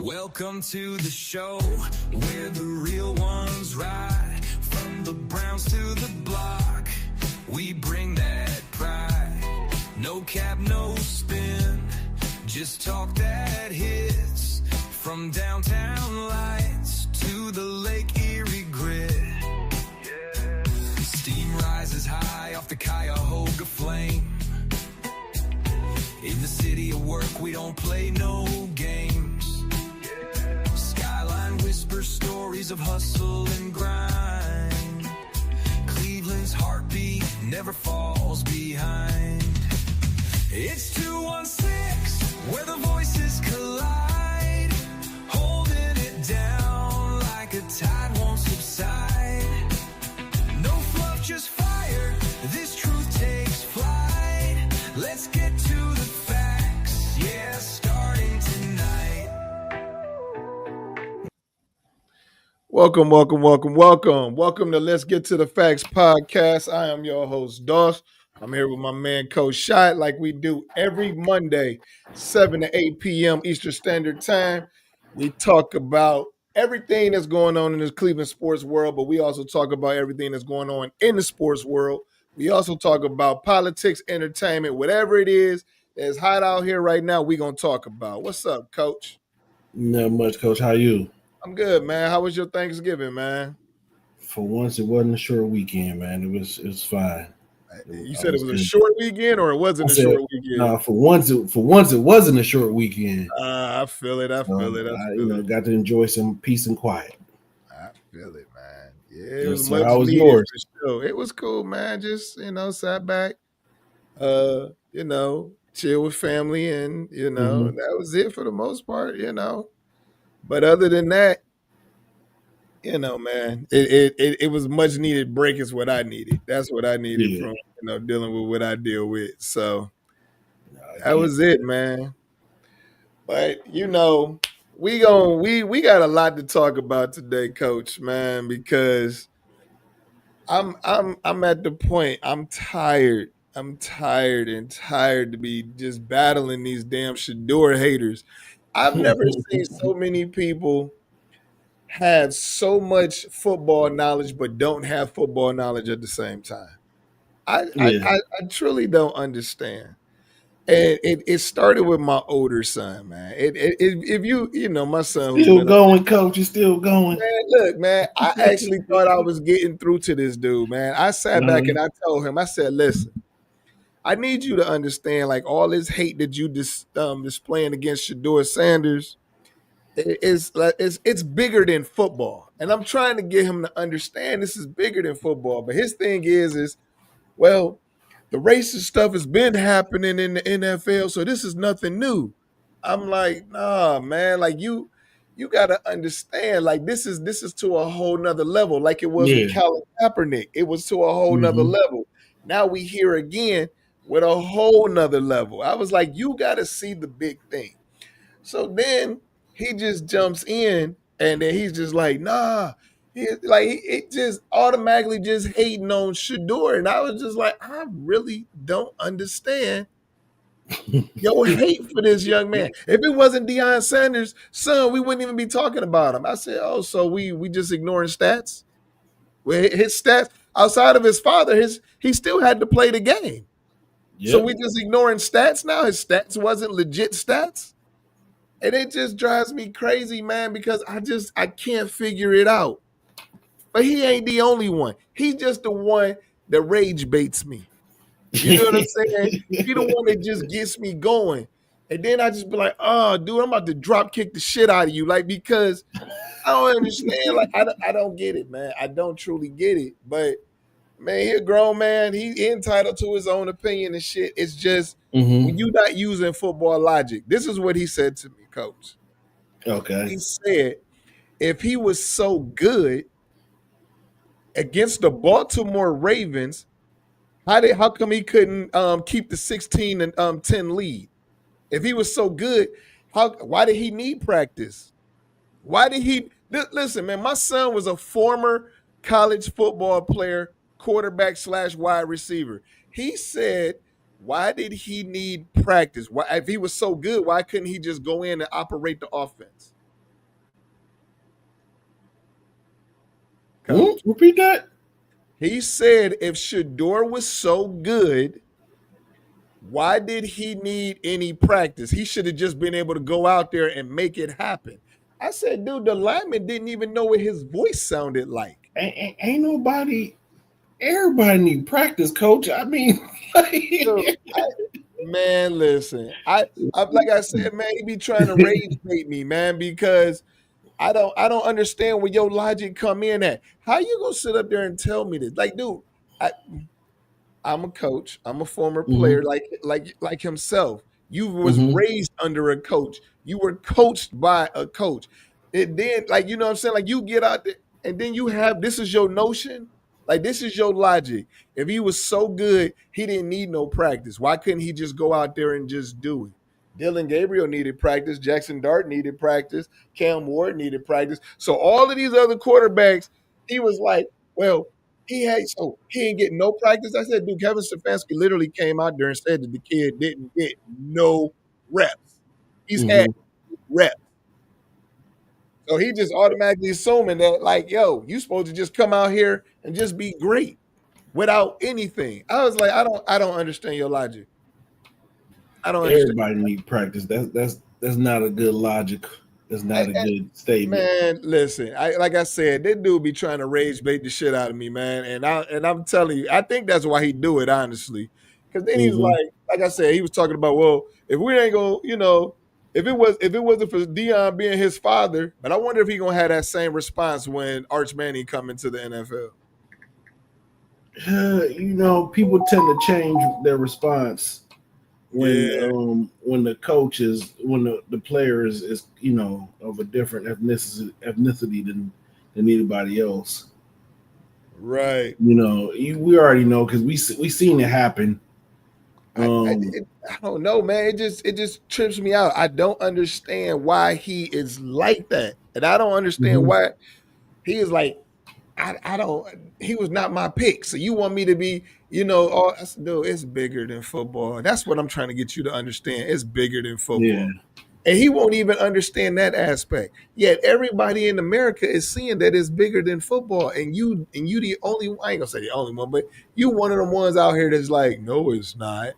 Welcome to the show where the real ones ride. From the Browns to the block, we bring that pride. No cap, no spin, just talk that hits. From downtown lights to the Lake Erie grid. Steam rises high off the Cuyahoga flame. In the city of work, we don't play no games. Skyline whispers stories of hustle and grind. Cleveland's heartbeat never falls behind. It's 216, where the voices collide. Holding it down like a tide won't subside. No fluff, just fire. This truth takes flight. Let's get to the facts. Yeah, starting tonight. Welcome to Let's Get to the Facts podcast. I am your host, Doss. I'm here with my man, Coach Shot, like we do every Monday, 7 to 8 p.m. Eastern Standard Time. We talk about everything that's going on in this Cleveland sports world, but we also talk about everything that's going on in the sports world. We also talk about politics, entertainment, whatever it is that's hot out here right now, we're going to talk about. What's up, Coach? Not much, Coach. How you? I'm good, man. How was your Thanksgiving, man? For once, it wasn't a short weekend, man. It was fine. You said it was a short weekend, or it wasn't a short weekend? No, for once it wasn't a short weekend. I feel it. I got to enjoy some peace and quiet. I feel it, man. Yeah, it was so much how was needed yours? for sure. It was cool, man. Just sat back, chill with family, and that was it for the most part, But other than that, man, it was much needed break is what I needed. That's what I needed from dealing with what I deal with. So that was it, man. But we got a lot to talk about today, Coach, man, because I'm at the point I'm tired. I'm tired to be just battling these damn SHEDEUR haters. I've never seen so many people have so much football knowledge but don't have football knowledge at the same time. I truly don't understand. And it started with my older son, man. If my son still going, Coach, you're still going. Man, look, man, I actually thought I was getting through to this dude, man. I sat back and I told him, I said, listen, I need you to understand, like, all this hate that you displaying against SHEDEUR Sanders, it's bigger than football. And I'm trying to get him to understand this is bigger than football. But his thing is, well, the racist stuff has been happening in the NFL, so this is nothing new. I'm like, nah, man, like you gotta understand, like this is to a whole nother level, like it was with Colin Kaepernick. It was to a whole nother level. Now we here again with a whole nother level. I was like, you gotta see the big thing. So then he just jumps in and then he's just like, nah. It just automatically just hating on SHEDEUR. And I was just like, I really don't understand your hate for this young man. If it wasn't Deion Sanders' son, we wouldn't even be talking about him. I said, oh, so we just ignoring stats? Well, his stats, outside of his father, he still had to play the game. Yep. So we just ignoring stats now? His stats wasn't legit stats? And it just drives me crazy, man, because I can't figure it out. But he ain't the only one. He's just the one that rage baits me. You know what I'm saying? He the one that just gets me going. And then I just be like, oh, dude, I'm about to drop kick the shit out of you. Like, because I don't understand. Like, I don't get it, man. I don't truly get it. But, man, he a grown man. He entitled to his own opinion and shit. It's just when you're not using football logic. This is what he said to me, Coach. Okay. He said, if he was so good against the Baltimore Ravens, how come he couldn't keep the 16-10 lead? If he was so good, why did he need practice? Why did he listen, man? My son was a former college football player, quarterback / wide receiver. He said, why did he need practice? Why, if he was so good, why couldn't he just go in and operate the offense? Coach. Repeat that. He said if SHEDEUR was so good, why did he need any practice? He should have just been able to go out there and make it happen. I said, dude, the lineman didn't even know what his voice sounded like. Ain't nobody. Everybody need practice, coach. I mean, Dude, man, listen. I like I said, man, he be trying to rage bait me, man, because I don't understand where your logic come in at. How you gonna sit up there and tell me this? Like, dude, I, I'm a coach. I'm a former player, mm-hmm, like himself. You was mm-hmm. raised under a coach. You were coached by a coach. And then, like, you know what I'm saying? Like, you get out there and then you have this is your notion. Like, this is your logic. If he was so good, he didn't need no practice. Why couldn't he just go out there and just do it? Dylan Gabriel needed practice. Jackson Dart needed practice. Cam Ward needed practice. So all of these other quarterbacks, he was like, well, he ain't getting no practice. I said, dude, Kevin Stefanski literally came out there and said that the kid didn't get no reps. He's had Mm-hmm. reps. So he just automatically assuming that, like, yo, you supposed to just come out here and just be great without anything. I was like, I don't understand your logic. I don't understand. Everybody need practice. That's not a good logic. That's not a good statement. Man, listen. Like I said, this dude be trying to rage bait the shit out of me, man. And I'm telling you, I think that's why he do it, honestly. Because then he's Mm-hmm. like I said, he was talking about, well, if we ain't gonna, if it wasn't for Dion being his father, but I wonder if he gonna have that same response when Arch Manning come into the NFL. People tend to change their response Yeah, when the coach is when the player is of a different ethnicity than anybody else. right. We already know because we seen it happen. I don't know, man. It just trips me out. I don't understand why he is like that, and I don't understand Mhm. why he is like I don't. He was not my pick. So you want me to be, I said, dude, it's bigger than football. That's what I'm trying to get you to understand. It's bigger than Yeah, football, and he won't even understand that aspect. Yet everybody in America is seeing that it's bigger than football, and you the only. I ain't gonna say the only one, but you one of them ones out here that's like, no, it's not.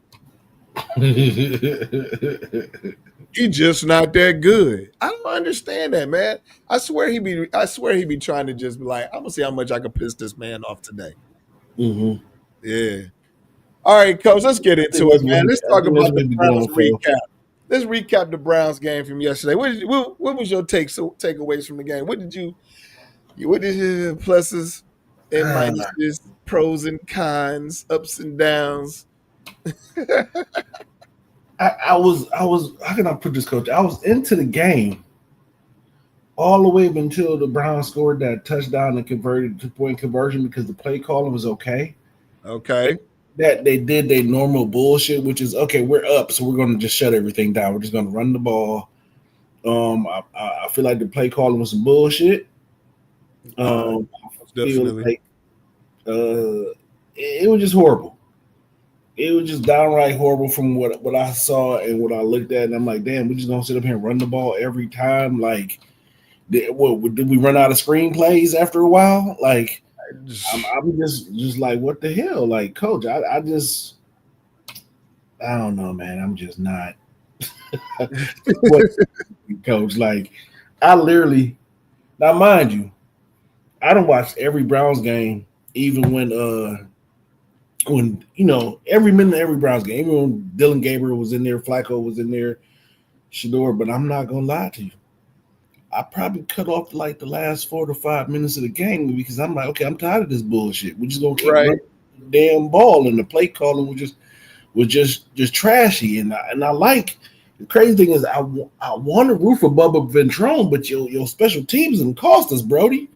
He just not that good. I don't understand that, man. I swear he be trying to just be like, I'm gonna see how much I can piss this man off today. hmm Yeah. All right, coach, let's get I think into it, that's what man. Let's I talk think that's about what the he be Browns going for. recap. Let's recap the Browns game from yesterday. What was your takeaways from the game? What did your pluses and Ah, minuses, pros and cons, ups and downs? I was. How can I put this, coach? I was into the game all the way up until the Browns scored that touchdown and converted 2-point conversion because the play calling was okay. Okay. That they did their normal bullshit, which is okay. We're up, so we're going to just shut everything down. We're just going to run the ball. I feel like the play calling was some bullshit. I Most feel definitely. like it was just horrible. It was just downright horrible from what I saw and what I looked at, and I'm like, damn, we just gonna sit up here and run the ball every time. Like, did we run out of screenplays after a while? Like, I'm just like, what the hell, like, coach? I don't know, man. I'm just not what coach. Like, I literally now, mind you, I don't watch every Browns game, even when every minute of every Browns game, even when Dylan Gabriel was in there, Flacco was in there, SHEDEUR. But I'm not gonna lie to you, I probably cut off like the last 4 to 5 minutes of the game because I'm like, okay, I'm tired of this bullshit. We're just gonna keep Right. running the damn ball, and the play calling was just trashy. And I like the crazy thing is I want to root for Bubba Ventrone, but your special teams and cost us, Brody.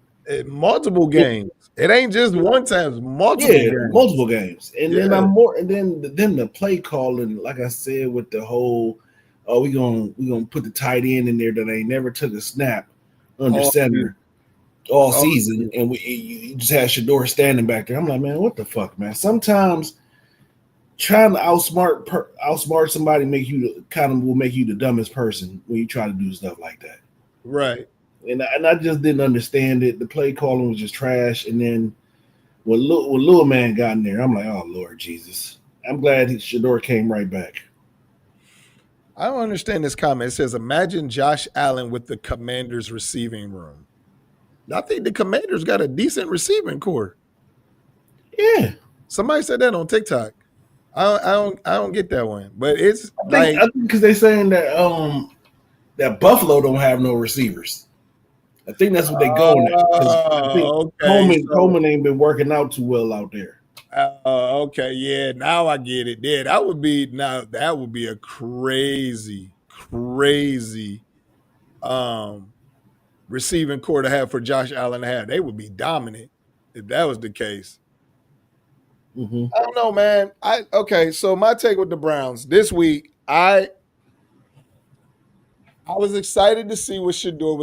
Multiple games. It ain't just one time, it's multiple Yeah, games. multiple games, and then Yeah. I'm more, and then the play calling, like I said, with the whole, oh, we gonna put the tight end in there that ain't never took a snap under All center all all season, and you just had SHEDEUR standing back there. I'm like, man, what the fuck, man? Sometimes trying to outsmart somebody will make you the dumbest person when you try to do stuff like that. right. And I just didn't understand it. The play calling was just trash. And then when Little Man got in there, I'm like, oh Lord Jesus. I'm glad Shedeur came right back. I don't understand this comment. It says, imagine Josh Allen with the Commanders receiving room. I think the Commanders got a decent receiving core. Yeah. Somebody said that on TikTok. I don't get that one. But it's I like, think because they're saying that Buffalo don't have no receivers. I think that's what they going at because I think okay. So Coleman ain't been working out too well out there. okay, yeah. Now I get it. Yeah, that would be a crazy, crazy um receiving core to have for Josh Allen to have. They would be dominant if that was the case. Mm-hmm. I don't know, man. Okay, so my take with the Browns this week, I was excited to see what Shedeur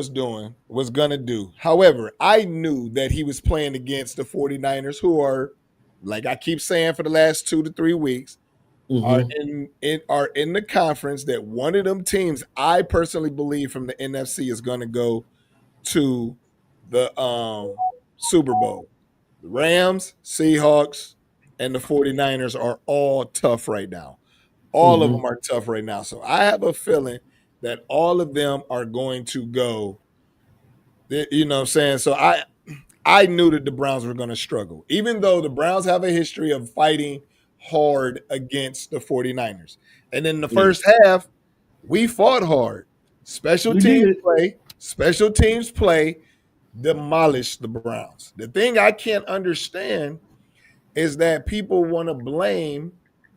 was gonna do. However, I knew that he was playing against the 49ers, who are, like I keep saying for the last 2 to 3 weeks, are Mm-hmm. in the conference that one of them teams I personally believe from the NFC is gonna go to the Super Bowl. The Rams, Seahawks, and the 49ers are all tough right now. All of Mm-hmm. them are tough right now. So I have a feeling that all of them are going to go. You know what I'm saying? So I knew that the Browns were going to struggle, even though the Browns have a history of fighting hard against the 49ers. And in the Yeah. first half, we fought hard. We did. Special teams play demolished the Browns. The thing I can't understand is that people want to blame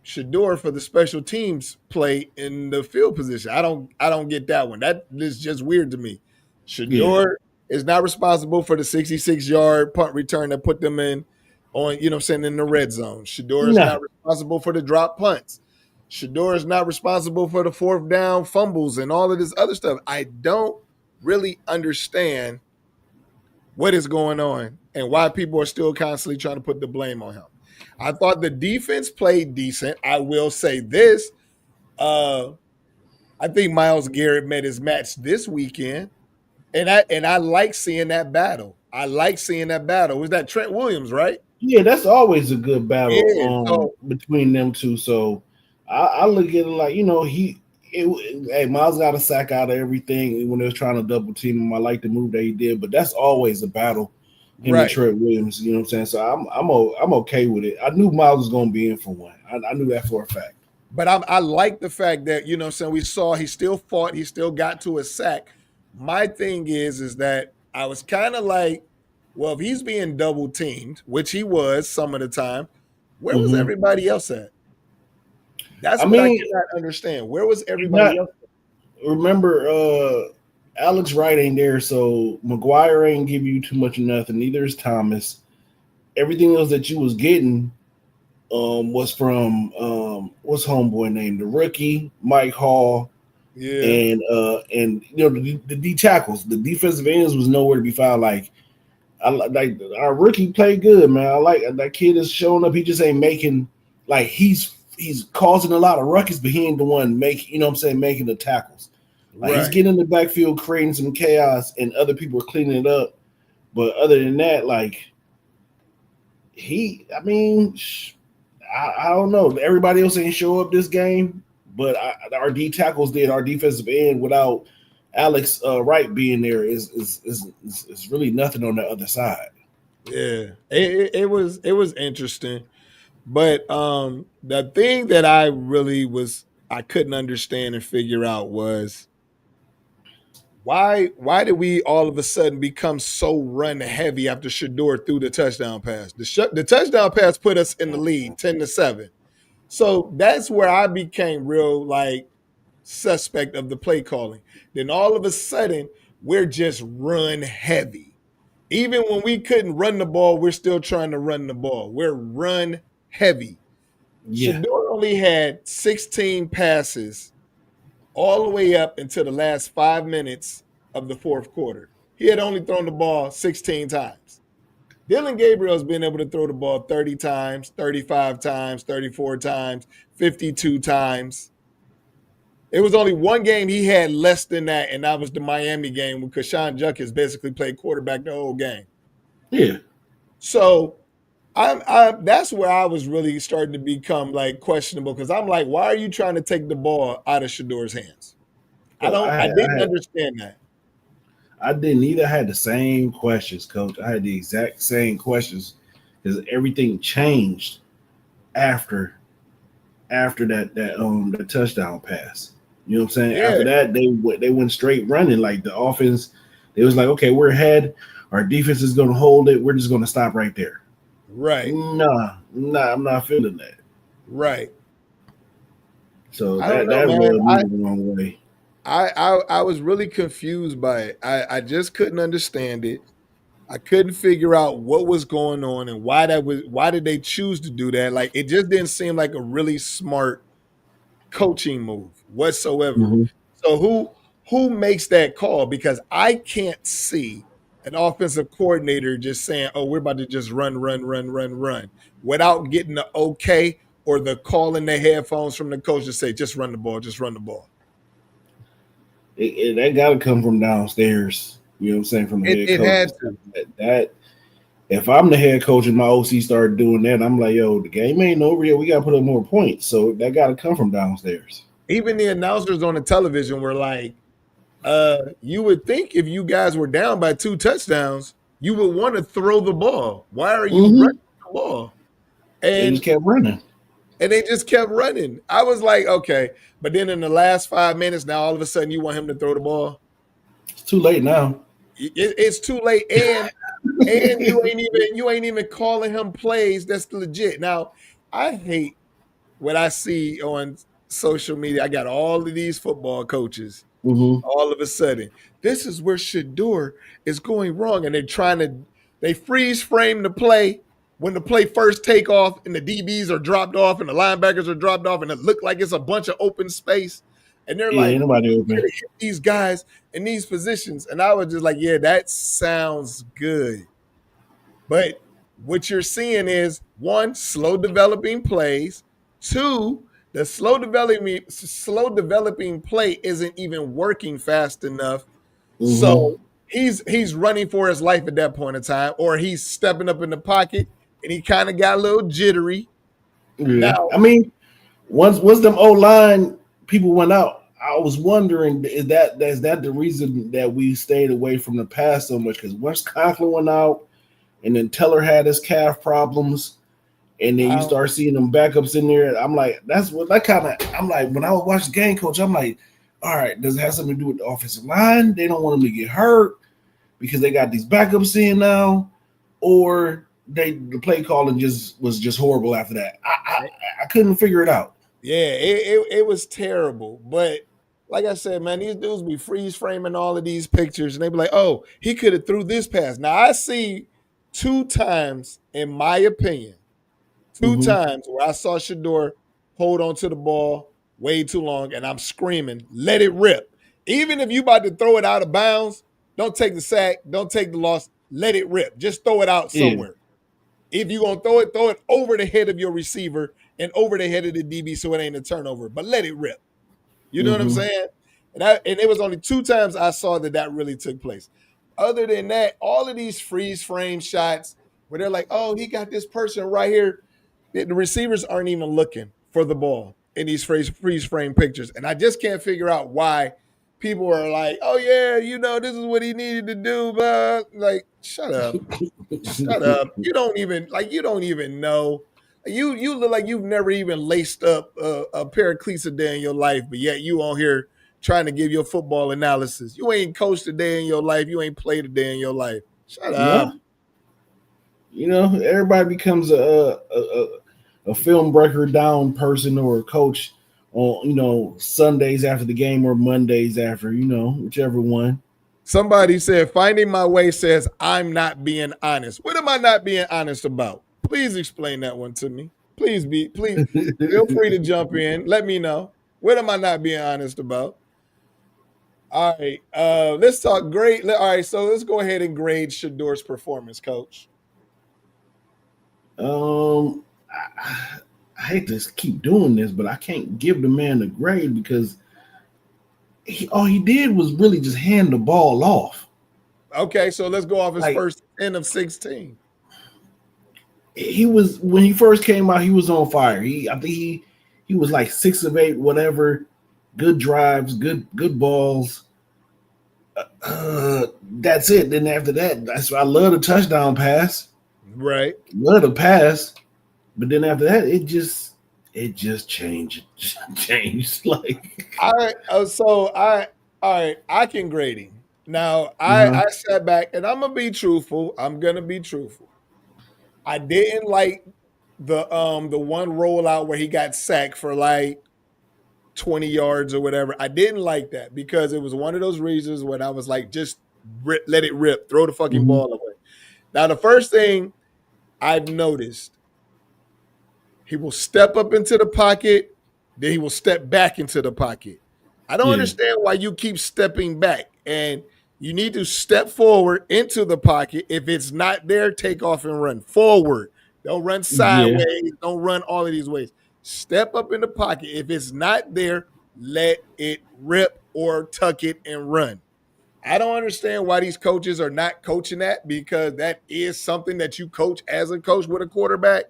Shedeur for the special teams play in the field position. I don't get that one. That is just weird to me. Yeah. Shedeur is not responsible for the 66-yard punt return that put them in on, you know what I'm saying, in the red zone. Shedeur is not No. responsible for the drop punts. Shedeur is not responsible for the fourth down fumbles and all of this other stuff. I don't really understand what is going on and why people are still constantly trying to put the blame on him. I thought the defense played decent. I will say this. Uh, I think Myles Garrett met his match this weekend. And I like seeing that battle. I like seeing that battle. Was that Trent Williams, right? Yeah, that's always a good battle Yeah. So between them two. So I look at it like, hey, Miles got a sack out of everything when they was trying to double team him. I like the move that he did, but that's always a battle. Him and right. Trent Williams, you know what I'm saying? So I'm okay with it. I knew Miles was gonna be in for one. I knew that for a fact. But I like the fact that, you know what I'm saying, we saw he still fought, he still got to a sack. My thing is that I was kind of like, well, if he's being double teamed, which he was some of the time, where was Mm-hmm. everybody else at? That's I what I mean, cannot understand. Where was not everybody else? remember Alex Wright ain't there, so McGuire ain't give you too much of nothing. Neither is Thomas. Everything else that you was getting was from what's homeboy name, the rookie Mike Hall, Yeah, and the D tackles, the defensive ends was nowhere to be found. Like our rookie played good, man. I like that kid is showing up. He just ain't making like he's causing a lot of ruckus, but he ain't the one making the tackles. Like he's right. getting in the backfield, creating some chaos, and other people are cleaning it up. But other than that, like I mean, I don't know. Everybody else ain't show up this game, but our D tackles did. Our defensive end without Alex Wright being there is really nothing on the other side. Yeah, it was interesting, but the thing that I couldn't understand and figure out was why did we all of a sudden become so run heavy after Shador threw the touchdown pass? The touchdown pass put us in the lead 10-7. So that's where I became real like suspect of the play calling. Then all of a sudden we're just run heavy. Even when we couldn't run the ball, we're still trying to run the ball. We're run heavy. Yeah, Shador only had 16 passes all the way up until the last 5 minutes of the fourth quarter. He had only thrown the ball 16 times. Dylan Gabriel's been able to throw the ball 30 times, 35 times, 34 times, 52 times. It was only one game he had less than that, and that was the Miami game because Sean Junkins basically played quarterback the whole game. Yeah. So that's where I was really starting to become like questionable because I'm like, why are you trying to take the ball out of Shedeur's hands? I didn't understand that. I didn't either. I had the same questions, Coach. I had the exact same questions because everything changed after the touchdown pass. You know what I'm saying? Yeah. After that, they went straight running. Like the offense, it was like, okay, we're ahead. Our defense is going to hold it. We're just going to stop right there. Right. Nah, I'm not feeling that. Right. So I that don't know, man. rubbed me the wrong way. I was really confused by it. I just couldn't understand it. I couldn't figure out what was going on and why did they choose to do that? Like it just didn't seem like a really smart coaching move whatsoever. Mm-hmm. So who makes that call? Because I can't see an offensive coordinator just saying, "Oh, we're about to just run, without getting the okay or the call in the headphones from the coach to say, just run the ball, just run the ball." That got to come from downstairs. You know what I'm saying? From the head It coach. had to. That if I'm the head coach and my OC started doing that, I'm like, yo, the game ain't over yet. We got to put up more points. So that got to come from downstairs. Even the announcers on the television were like, you would think if you guys were down by 2 touchdowns, you would want to throw the ball. Why are you running the ball? They just kept running. And they just kept running. I was like, okay. But then in the last 5 minutes, now all of a sudden you want him to throw the ball? It's too late now. It's too late. And you ain't even calling him plays that's legit. Now, I hate what I see on social media. I got all of these football coaches. All of a sudden, this is where SHEDEUR is going wrong, and they freeze frame the play when the play first take off, and the DBs are dropped off, and the linebackers are dropped off, and it look like it's a bunch of open space, and they're like, ain't nobody open. Hit these guys in these positions, and I was just like, yeah, that sounds good, but what you're seeing is 1, slow developing plays, 2, the slow developing play isn't even working fast enough. So he's running for his life at that point in time, or he's stepping up in the pocket and he kind of got a little jittery. Yeah. Now, I mean, once them O-line people went out, I was wondering, is that the reason that we stayed away from the pass so much? Because once Conklin went out, and then Teller had his calf problems, and then you start seeing them backups in there. I'm like, I'm like, when I would watch the game, Coach, I'm like, all right, does it have something to do with the offensive line? They don't want them to get hurt because they got these backups in now, or the play calling was just horrible after that. I couldn't figure it out. Yeah, it was terrible. But like I said, man, these dudes be freeze framing all of these pictures, and they be like, oh, he could have threw this pass. Now I see 2 times, in my opinion, 2 times where I saw SHEDEUR hold on to the ball way too long, and I'm screaming, let it rip. Even if you about to throw it out of bounds, don't take the sack, don't take the loss, let it rip. Just throw it out somewhere. If you're going to throw it over the head of your receiver and over the head of the DB so it ain't a turnover, but let it rip. You know what I'm saying? And it was only 2 times I saw that really took place. Other than that, all of these freeze frame shots where they're like, oh, he got this person right here. The receivers aren't even looking for the ball in these freeze frame pictures. And I just can't figure out why people are like, oh, yeah, this is what he needed to do. But like, shut up. Shut up. You don't even know. You look like you've never even laced up a pair of cleats a day in your life, but yet you on here trying to give your football analysis. You ain't coached a day in your life. You ain't played a day in your life. Shut up. Everybody becomes a film breaker down person or a coach on Sundays after the game or Mondays after, whichever one. Somebody said, finding my way says I'm not being honest. What am I not being honest about? Please explain that one to me. Please feel free to jump in. Let me know. What am I not being honest about? All right. Let's talk grade. All right. So let's go ahead and grade SHEDEUR's performance, Coach. I hate to keep doing this, but I can't give the man a grade because all he did was really just hand the ball off. Okay, so let's go off his Like, first 10 of 16. he was when he first came out, he was on fire. I think he was like 6 of 8, whatever. Good drives, good balls. That's it. Then after that, that's why I love the touchdown pass. Right. Love the pass. But then after that, it just changed. Like, All right. All right, I can grade him. Now, I sat back and I'm gonna be truthful. I'm gonna be truthful. I didn't like the one rollout where he got sacked for like 20 yards or whatever. I didn't like that because it was one of those reasons when I was like, just let it rip, throw the fucking ball away. Now, the first thing I've noticed, he will step up into the pocket, then he will step back into the pocket. I don't understand why you keep stepping back. And you need to step forward into the pocket. If it's not there, take off and run forward. Don't run sideways. Don't run all of these ways. Step up in the pocket. If it's not there, let it rip or tuck it and run. I don't understand why these coaches are not coaching that, because that is something that you coach as a coach with a quarterback.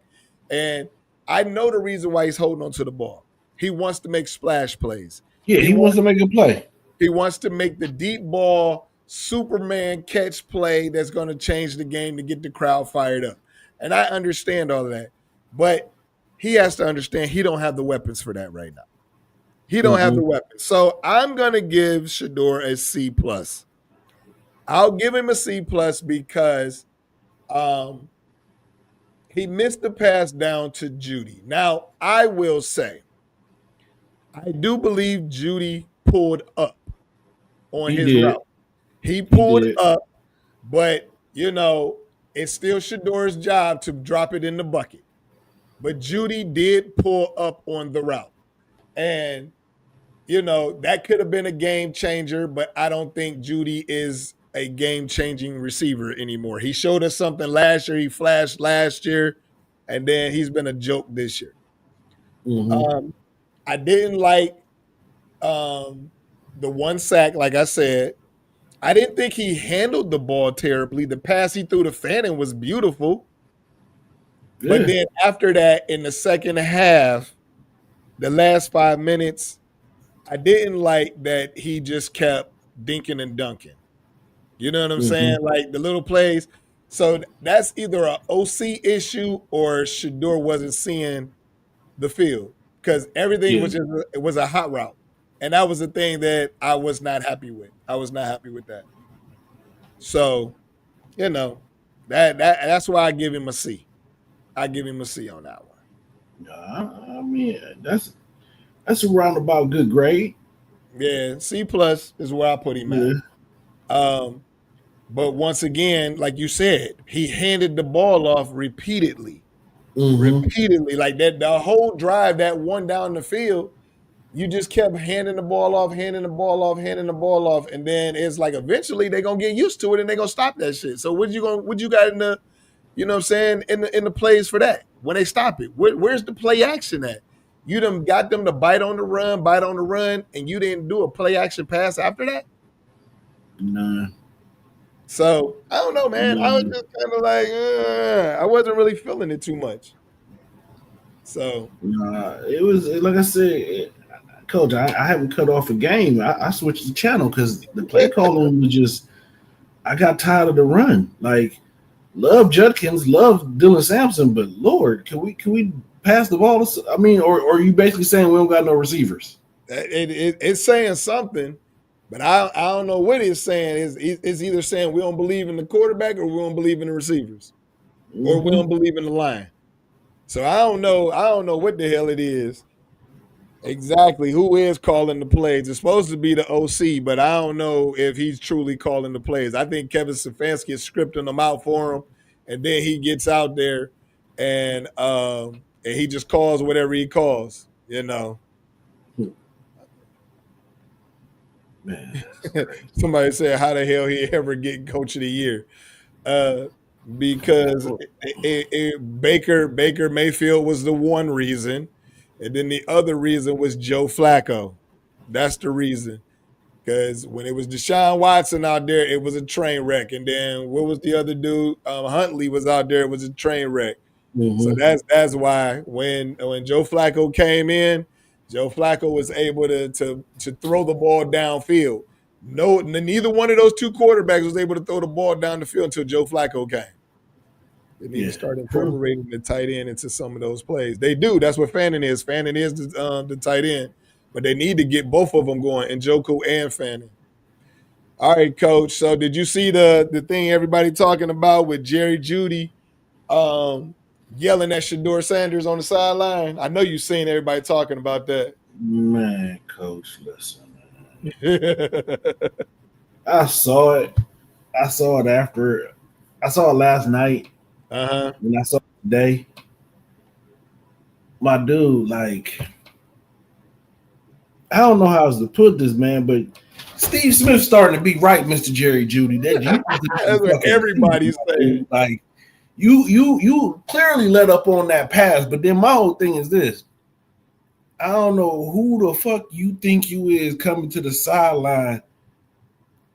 And I know the reason why he's holding on to the ball. He wants to make splash plays. Yeah, he wants to make a play. He wants to make the deep ball Superman catch play that's going to change the game to get the crowd fired up. And I understand all of that. But he has to understand he don't have the weapons for that right now. He don't have the weapons. So I'm going to give SHEDEUR a C+. I'll give him a C+ because he missed the pass down to JEUDY. Now, I will say, I do believe JEUDY pulled up on his route. He pulled up, but, it's still SHEDEUR's job to drop it in the bucket. But JEUDY did pull up on the route. And, that could have been a game changer, but I don't think JEUDY is a game-changing receiver anymore. He showed us something last year. He flashed last year, and then he's been a joke this year. I didn't like the one sack, like I said. I didn't think he handled the ball terribly. The pass he threw to Fannin was beautiful. Yeah. But then after that, in the second half, the last 5 minutes, I didn't like that he just kept dinking and dunking. You know what I'm saying? Like the little plays. So that's either an OC issue or SHEDEUR wasn't seeing the field, because everything was a hot route. And that was the thing that I was not happy with. I was not happy with that. So, that's why I give him a C. I give him a C on that one. I mean, that's a roundabout good grade. Yeah, C+ is where I put him at. But once again, like you said, he handed the ball off repeatedly. Repeatedly. Like that, the whole drive, that one down the field, you just kept handing the ball off. And then it's like eventually they're gonna get used to it and they're gonna stop that shit. So what you got in the, in the plays for that when they stop it? Where's the play action at? You done got them to bite on the run, and you didn't do a play action pass after that? No. So I don't know, man. I was just kind of like, I wasn't really feeling it too much. So it was like I said, Coach. I haven't cut off a game. I switched the channel because the play calling was just. I got tired of the run. Like, love Judkins, love Dylan Sampson, but Lord, can we pass the ball? Or are you basically saying we don't got no receivers? It's saying something. But I don't know what it's saying. It's either saying we don't believe in the quarterback or we don't believe in the receivers. Or we don't believe in the line. So I don't know what the hell it is. Exactly. Who is calling the plays? It's supposed to be the OC, but I don't know if he's truly calling the plays. I think Kevin Stefanski is scripting them out for him, and then he gets out there and he just calls whatever he calls, Man, somebody said, how the hell he ever get coach of the year? Because Baker Mayfield was the one reason, and then the other reason was Joe Flacco. That's the reason. Because when it was Deshaun Watson out there, it was a train wreck. And then what was the other dude? Huntley was out there, it was a train wreck. So that's why when Joe Flacco came in, Joe Flacco was able to throw the ball downfield. No, neither one of those two quarterbacks was able to throw the ball down the field until Joe Flacco came. They need to start incorporating the tight end into some of those plays. They do. That's what Fannin is. Fannin is the tight end. But they need to get both of them going, Njoku and Fannin. All right, Coach. So did you see the thing everybody talking about with Jerry Jeudy yelling at SHEDEUR Sanders on the sideline? I know you've seen everybody talking about that. Man, Coach, listen, man. I saw it. I saw it after. I saw it last night. And I saw it today. My dude, like, I don't know how else to put this, man, but Steve Smith's starting to be right, Mr. Jerry Jeudy. That's what everybody's saying. Like, you clearly let up on that pass, but then my whole thing is this. I don't know who the fuck you think you is coming to the sideline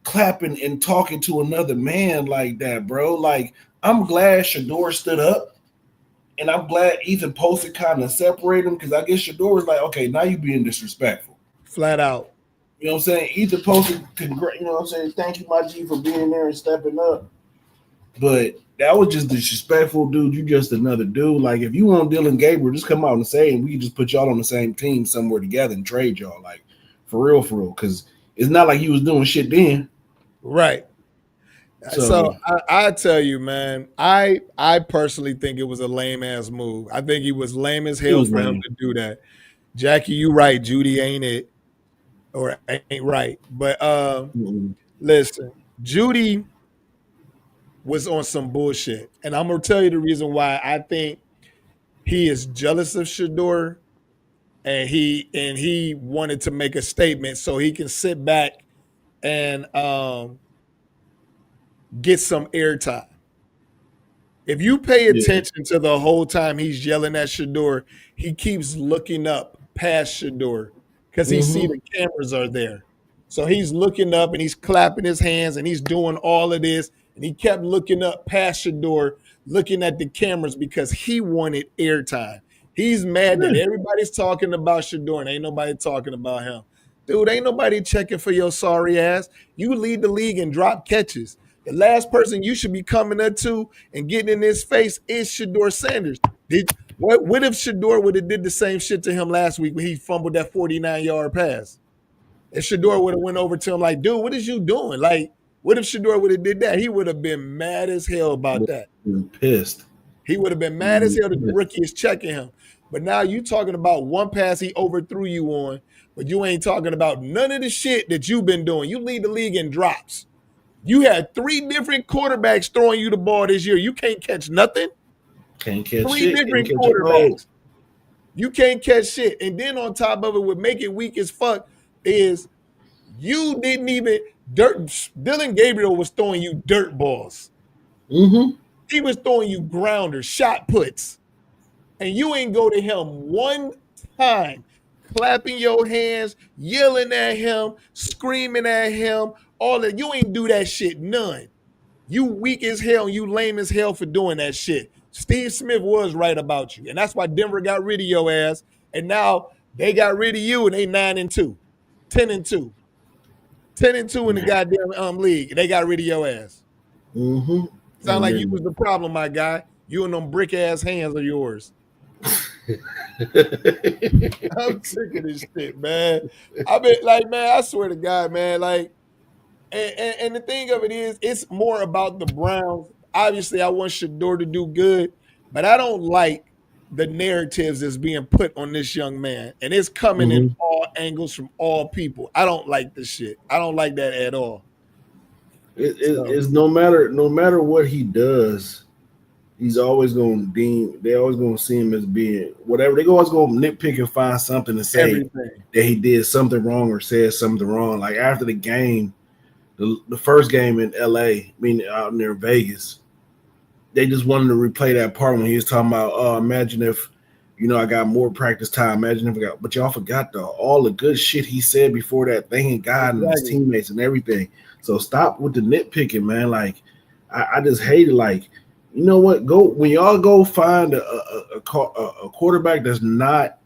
clapping and talking to another man like that, bro. Like, I'm glad SHEDEUR stood up, and I'm glad Ethan Posted kind of separated him, because I guess SHEDEUR was like, okay, now you being disrespectful. Flat out. You know what I'm saying? Ethan Posted, you know what I'm saying? Thank you, my G, for being there and stepping up. But that was just disrespectful, dude. You just another dude. Like, if you want Dylan Gabriel, just come out and say, and we can just put y'all on the same team somewhere together and trade y'all. Like, for real. Because it's not like he was doing shit then. Right. So I tell you, man, I personally think it was a lame ass move. I think he was lame as hell for him to do that. Jackie, you right. Jeudy ain't it, or ain't right. But listen, Jeudy was on some bullshit, and I'm gonna tell you the reason why. I think he is jealous of SHEDEUR, and he wanted to make a statement so he can sit back and get some airtime. If you pay attention to the whole time he's yelling at SHEDEUR, he keeps looking up past SHEDEUR because he see the cameras are there. So he's looking up and he's clapping his hands and he's doing all of this. And he kept looking up past SHEDEUR, looking at the cameras because he wanted airtime. He's mad that everybody's talking about SHEDEUR and ain't nobody talking about him. Dude, ain't nobody checking for your sorry ass. You lead the league in drop catches. The last person you should be coming up to and getting in his face is SHEDEUR Sanders. What if SHEDEUR would have did the same shit to him last week when he fumbled that 49-yard pass? If SHEDEUR would have went over to him like, dude, what is you doing? Like, what if SHEDEUR would have did that? He would have been mad as hell about that. Pissed. He would have been mad as hell that the rookie is checking him. But now you talking about one pass he overthrew you on, but you ain't talking about none of the shit that you've been doing. You lead the league in drops. You had 3 different quarterbacks throwing you the ball this year. You can't catch nothing. Can't catch 3 shit. different quarterbacks. You can't catch shit. And then on top of it, what make it weak as fuck is you didn't even Dylan Gabriel was throwing you dirt balls. He was throwing you grounders, shot puts. And you ain't go to him one time, clapping your hands, yelling at him, screaming at him, all that. You ain't do that shit, none. You weak as hell, you lame as hell for doing that shit. Steve Smith was right about you. And that's why Denver got rid of your ass. And now they got rid of you and they 9-2, 10-2. 10-2 in the goddamn league. They got rid of your ass. Sound like you was the problem, my guy. You and them brick ass hands are yours. I'm sick of this shit, man. I been like, man, I swear to God, man, like, and the thing of it is, it's more about the Browns. Obviously, I want SHEDEUR to do good, but I don't like the narratives that's being put on this young man, and it's coming in all angles from all people. I don't like this shit. I don't like that at all. It's no matter what he does, he's always going to deem. They're always going to see him as being whatever. They always going to nitpick and find something to say that he did something wrong or said something wrong. Like after the game, the first game in LA, meaning out near Vegas, they just wanted to replay that part when he was talking about, imagine if I got more practice time. Imagine if I got, but y'all forgot all the good shit he said before that, thanking God and his teammates and everything. So stop with the nitpicking, man. Like, I just hate it. Like, you know what? Go when y'all go find a quarterback that's not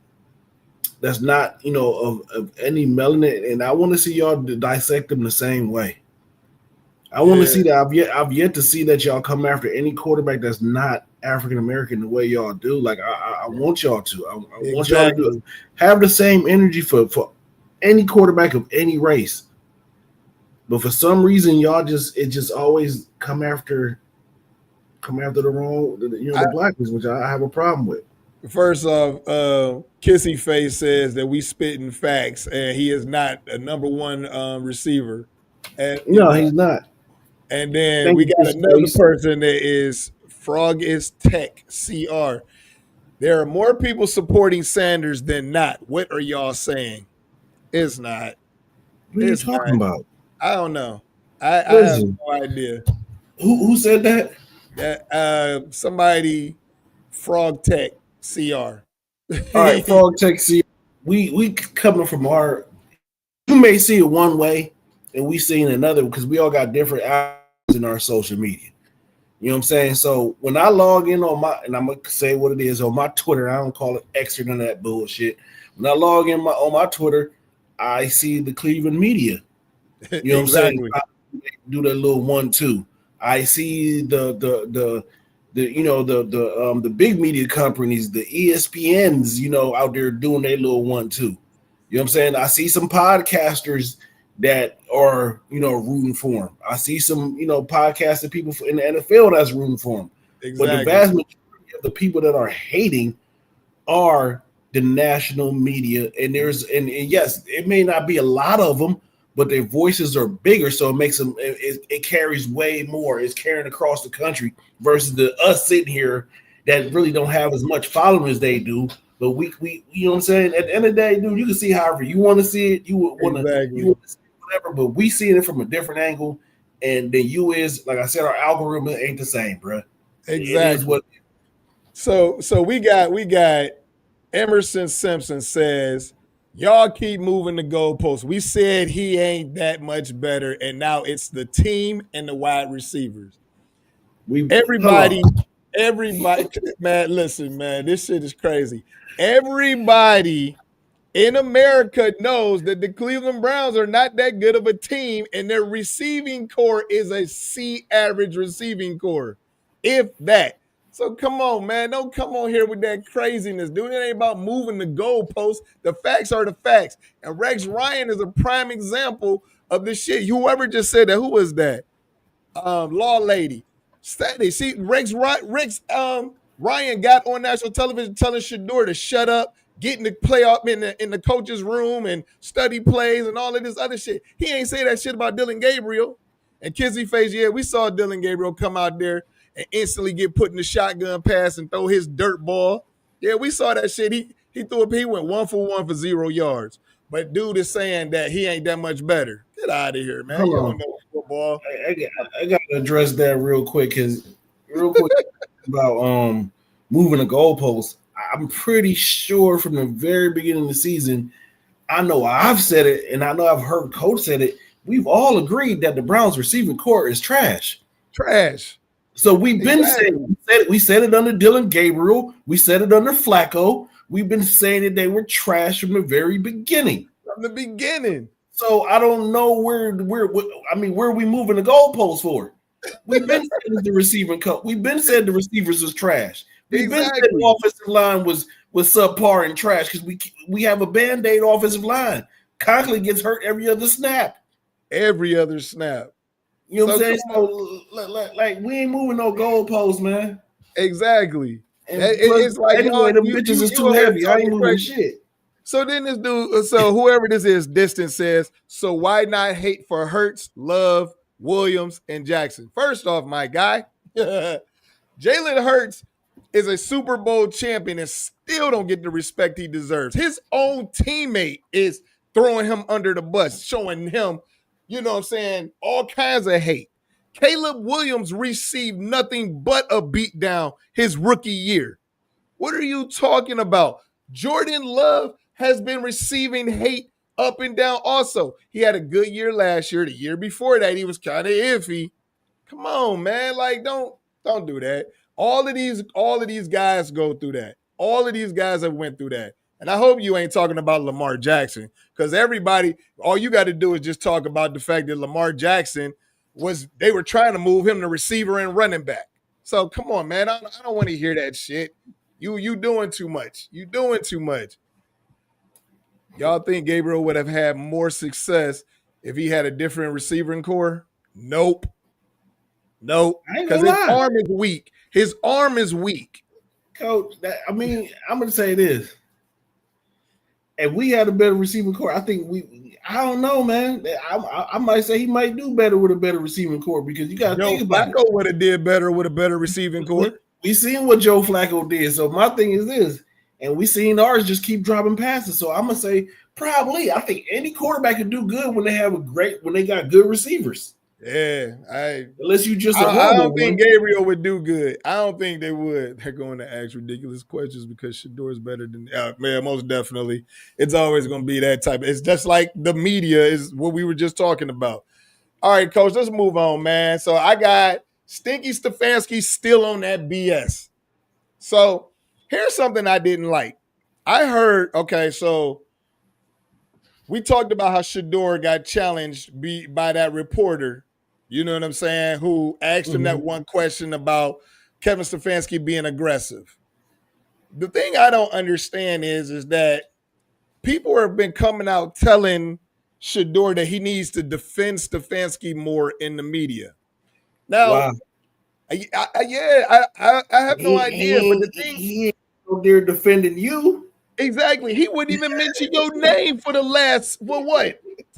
of any melanin, and I want to see y'all dissect them the same way. I want to see that. I've yet to see that y'all come after any quarterback that's not African American the way y'all do. Like I want y'all to. I want y'all to do it. Have the same energy for any quarterback of any race. But for some reason, y'all just always come after the wrong, the black ones, which I have a problem with. First off, Kissy Face says that we spitting facts, and he is not a number one receiver. And no, he's not. And then we got another person that is Frog is Tech CR. There are more people supporting Sanders than not. What are y'all saying? It's not. What are you talking about? I don't know. I have no idea. Who said that? Somebody, Frog Tech CR. All right, Frog Tech CR. We coming from our. You may see it one way, and we see it another because we all got different outlets in our social media. You know what I'm saying? So when I log in on and I'm gonna say what it is on my Twitter, I don't call it X or none of that bullshit. When I log in on my Twitter, I see the Cleveland media. You know what I'm saying? I do that little 1-2. I see the big media companies, the ESPNs, out there doing their little 1-2. You know what I'm saying? I see some podcasters that are, rooting for him. I see some, podcasting people in the NFL that's rooting for him. Exactly. But the vast majority of the people that are hating are the national media. And yes, it may not be a lot of them, but their voices are bigger, so it makes them. It carries way more. It's carrying across the country versus us sitting here that really don't have as much following as they do. But we, you know what I'm saying? At the end of the day, dude, you can see however you want to see it. You want to see whatever, but we seeing it from a different angle. And then you is, like I said, our algorithm ain't the same, bro. Exactly. So we got Emerson Simpson says, y'all keep moving the goalposts. We said he ain't that much better, and now it's the team and the wide receivers. Everybody, man, listen, man, this shit is crazy. Everybody in America knows that the Cleveland Browns are not that good of a team, and their receiving core is a C average receiving core, if that. So come on, man. Don't come on here with that craziness, dude. It ain't about moving the goalposts. The facts are the facts. And Rex Ryan is a prime example of this shit. Whoever just said that, who was that? Law lady. See, Rex Ryan got on national television telling SHEDEUR to shut up, get in the playoff in the coach's room and study plays and all of this other shit. He ain't say that shit about Dylan Gabriel. And Kizzy Face, yeah, we saw Dylan Gabriel come out there and instantly get put in the shotgun pass and throw his dirt ball. Yeah, we saw that shit. He went 1 for 1 for 0 yards. But dude is saying that he ain't that much better. Get out of here, man. You don't know football. I got to address that real quick about moving the goalposts. I'm pretty sure from the very beginning of the season, I know I've said it, and I know I've heard Coach said it. We've all agreed that the Browns receiving core is trash. Trash. So we've been saying we said it under Dylan Gabriel. We said it under Flacco. We've been saying that they were trash from the very beginning. From the beginning. So I don't know where are we moving the goalposts for? We've been saying the receiving coach. We've been saying the receivers was trash. We've been saying the offensive line was subpar and trash because we have a Band-Aid offensive line. Conklin gets hurt every other snap. Every other snap. You know what I'm saying? So, like we ain't moving no goalposts, man. Exactly. And it's like anyway, them bitches is too heavy. I ain't moving shit. So then this dude, whoever this is, Distance says, so why not hate for Hurts, Love, Williams, and Jackson? First off, my guy, Jalen Hurts is a Super Bowl champion and still don't get the respect he deserves. His own teammate is throwing him under the bus, showing him, all kinds of hate. Caleb Williams received nothing but a beatdown his rookie year. What are you talking about? Jordan Love has been receiving hate up and down also. He had a good year last year. The year before that, he was kind of iffy. Come on, man. Like, don't do that. All of these guys go through that. All of these guys have went through that. And I hope you ain't talking about Lamar Jackson, because everybody, all you got to do is just talk about the fact that Lamar Jackson they were trying to move him to receiver and running back. So come on, man. I don't want to hear that shit. You doing too much. You doing too much. Y'all think Gabriel would have had more success if he had a different receiving core? Nope. Because his arm is weak. His arm is weak. Coach, I'm going to say this. If we had a better receiving core, I don't know, man. I might say he might do better with a better receiving core, because you got to think about it. Flacco would have did better with a better receiving core. We seen what Joe Flacco did. So my thing is this, and we seen ours just keep dropping passes. So I'm going to say probably. I think any quarterback can do good when they got good receivers. Yeah, unless you just. I don't think Gabriel would do good. I don't think they would. They're going to ask ridiculous questions because SHEDEUR is better than. Man, most definitely, it's always going to be that type. It's just like the media is what we were just talking about. All right, Coach, let's move on, man. So I got Stinky Stefanski still on that BS. So here's something I didn't like. I heard. Okay, so we talked about how SHEDEUR got challenged by that reporter. You know what I'm saying? Who asked him that one question about Kevin Stefanski being aggressive. The thing I don't understand is that people have been coming out telling SHEDEUR that he needs to defend Stefanski more in the media. Now, I have no idea. But the thing, he ain't out there defending you. Exactly. He wouldn't even mention your name for the last,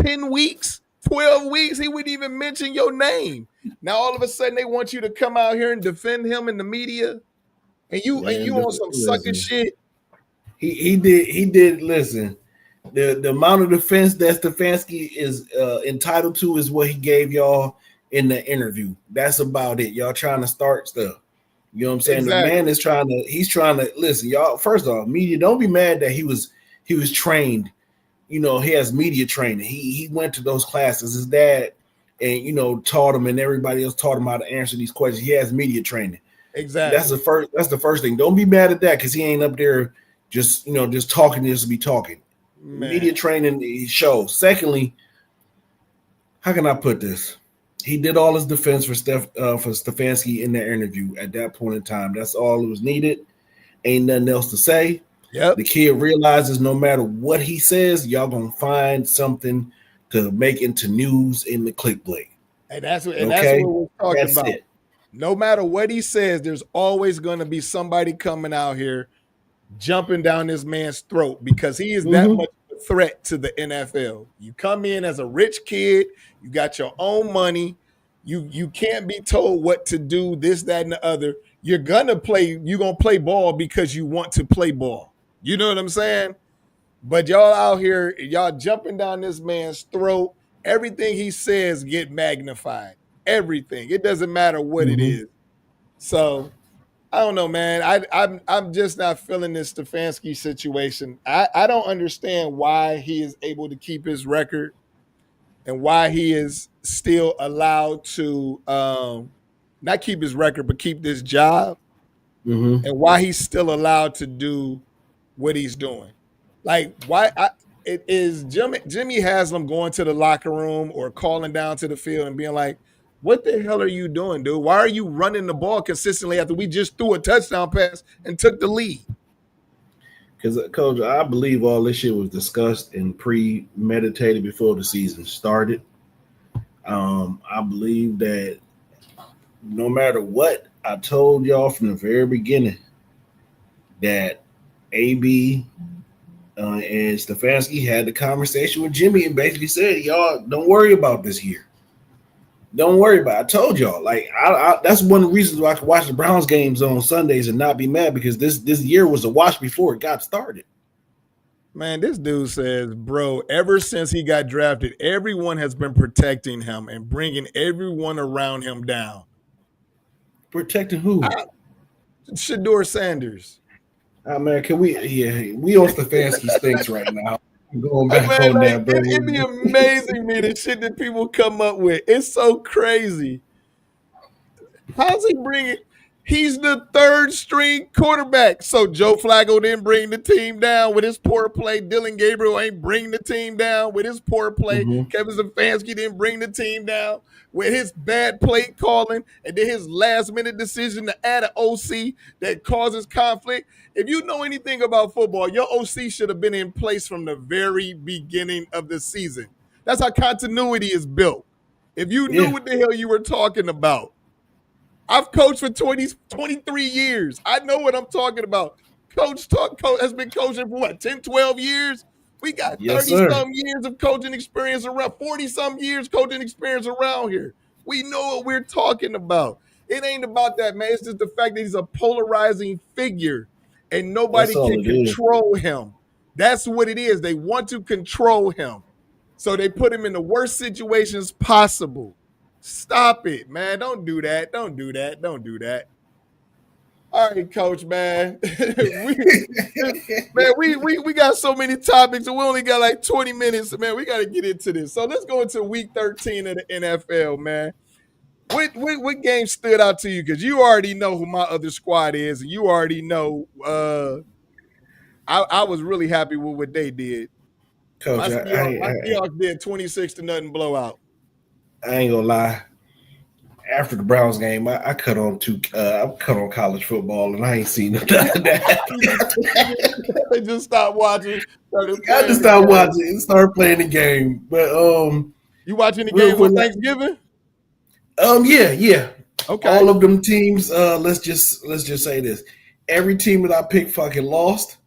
10 weeks? 12 weeks, he wouldn't even mention your name. Now all of a sudden they want you to come out here and defend him in the media, and you on some sucker shit. He did. Listen, the amount of defense that Stefanski is entitled to is what he gave y'all in the interview. That's about it. Y'all trying to start stuff. You know what I'm saying? Exactly. The man is he's trying to listen, y'all. First off, media, don't be mad that he was trained. You know, he has media training. He went to those classes. His dad and taught him, and everybody else taught him how to answer these questions. He has media training. Exactly. That's the first thing. Don't be mad at that, because he ain't up there just talking just to be talking. Man. Media training, he shows. Secondly, how can I put this? He did all his defense for Stefanski in that interview at that point in time. That's all that was needed. Ain't nothing else to say. Yep. The kid realizes no matter what he says, y'all gonna find something to make into news in the clickbait. And that's what we're talking about. It. No matter what he says, there's always going to be somebody coming out here jumping down this man's throat, because he is that much of a threat to the NFL. You come in as a rich kid, you got your own money, you can't be told what to do, this, that, and the other. You're gonna play ball because you want to play ball. You know what I'm saying? But y'all out here, y'all jumping down this man's throat. Everything he says get magnified. Everything. It doesn't matter what it is. So I don't know, man. I'm just not feeling this Stefanski situation. I don't understand why he is able to keep his record and why he is still allowed to not keep his record, but keep this job, and why he's still allowed to do what he's doing. Like, why it is Jimmy Haslam going to the locker room or calling down to the field and being like, what the hell are you doing, dude? Why are you running the ball consistently after we just threw a touchdown pass and took the lead? Because, Coach, I believe all this shit was discussed and premeditated before the season started. I believe that no matter what, I told y'all from the very beginning that AB and Stefanski had the conversation with Jimmy and basically said, y'all, don't worry about this year. Don't worry about it. I told y'all. Like, I that's one of the reasons why I could watch the Browns games on Sundays and not be mad, because this year was a wash before it got started. Man, this dude says, bro, ever since he got drafted, everyone has been protecting him and bringing everyone around him down. Protecting who? SHEDEUR Sanders. Man, can we? Yeah, we on Stefanski stinks right now. I'm going Hey, back man, on like that, bro. it be amazing me the shit that people come up with. It's so crazy. How's he bringing? He's the third string quarterback. So Joe Flacco didn't bring the team down with his poor play. Dylan Gabriel ain't bring the team down with his poor play. Mhm. Kevin Stefanski didn't bring the team down with his bad play calling and then his last minute decision to add an OC that causes conflict. If you know anything about football, your OC should have been in place from the very beginning of the season. That's how continuity is built. If you knew Yeah. what the hell you were talking about. I've coached for 23 years. I know what I'm talking about. Coach has been coaching for what, 10, 12 years? We got Yes, 30 sir. some years of coaching experience around, 40 some years coaching experience around here. We know what we're talking about. It ain't about that, man. It's just the fact that he's a polarizing figure and nobody That's all can it is. control him. That's what it is. They want to control him. So they put him in the worst situations possible. Stop it, man. Don't do that. Don't do that. Don't do that. All right, coach, man. we got so many topics and we only got like 20 minutes, man. We got to get into this. So let's go into week 13 of the NFL, man. What game stood out to you? Because you already know who my other squad is, and you already know I was really happy with what they did. Coach, My Seahawks did 26-0 blowout. I ain't gonna lie. After the Browns game, I cut on college football, and I ain't seen none of that. They just stopped watching. I just stopped watching and started playing the game. But you watching the game on Thanksgiving? Yeah. Okay. All of them teams. Let's just say this: every team that I picked fucking lost.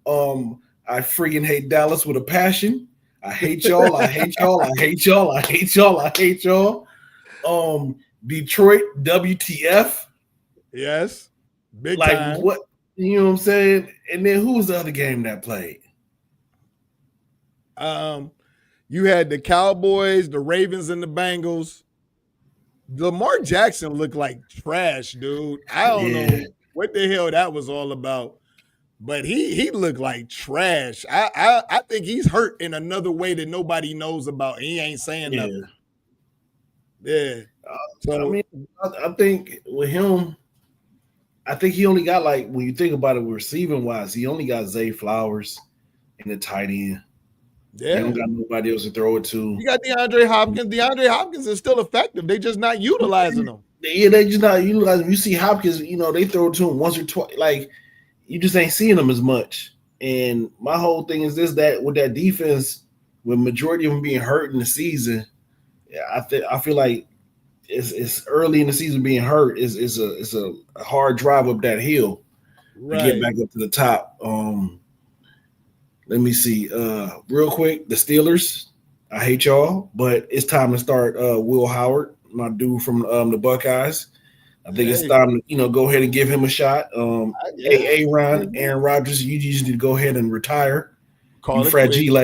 I freaking hate Dallas with a passion. I hate y'all. I hate y'all. I hate y'all. I hate y'all. I hate y'all. Detroit, WTF? Yes, big like time. What you know what I'm saying? And then who was the other game that played? You had the Cowboys, the Ravens, and the Bengals. Lamar Jackson looked like trash, dude. I don't know what the hell that was all about. But he looked like trash. I think he's hurt in another way that nobody knows about. He ain't saying nothing. Yeah. So I mean, I think with him, I think he only got, like, when you think about it, receiving wise, he only got Zay Flowers in the tight end. Yeah. He don't got nobody else to throw it to. You got DeAndre Hopkins. DeAndre Hopkins is still effective. They just not utilizing him. Yeah, they just not utilizing him. You see Hopkins, they throw it to him once or twice. Like, you just ain't seeing them as much. And my whole thing is this: that with that defense, with majority of them being hurt in the season, I feel like it's early in the season being hurt is a hard drive up that hill to get back up to the top. Let me see. Real quick, the Steelers. I hate y'all, but it's time to start Will Howard, my dude from the Buckeyes. I think it's time to, go ahead and give him a shot. Aaron Rodgers, you just need to go ahead and retire. You fragile.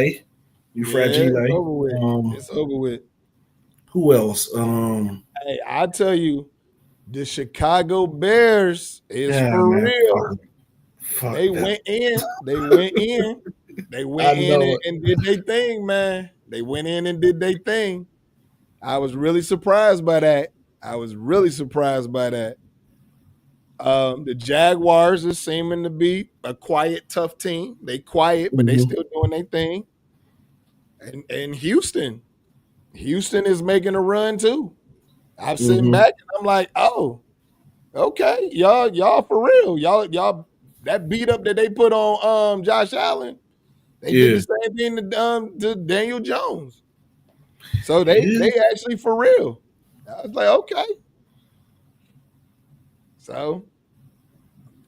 It's over with. Who else? Hey, I tell you, the Chicago Bears is for real. They went in. They went in and did their thing, man. They went in and did their thing. I was really surprised by that. The Jaguars are seeming to be a quiet, tough team. They quiet, but they still doing their thing. And Houston is making a run too. I'm sitting back and I'm like, oh, okay, y'all for real. Y'all that beat up that they put on Josh Allen, they did the same thing to Daniel Jones. So they actually for real. I was like, okay. So,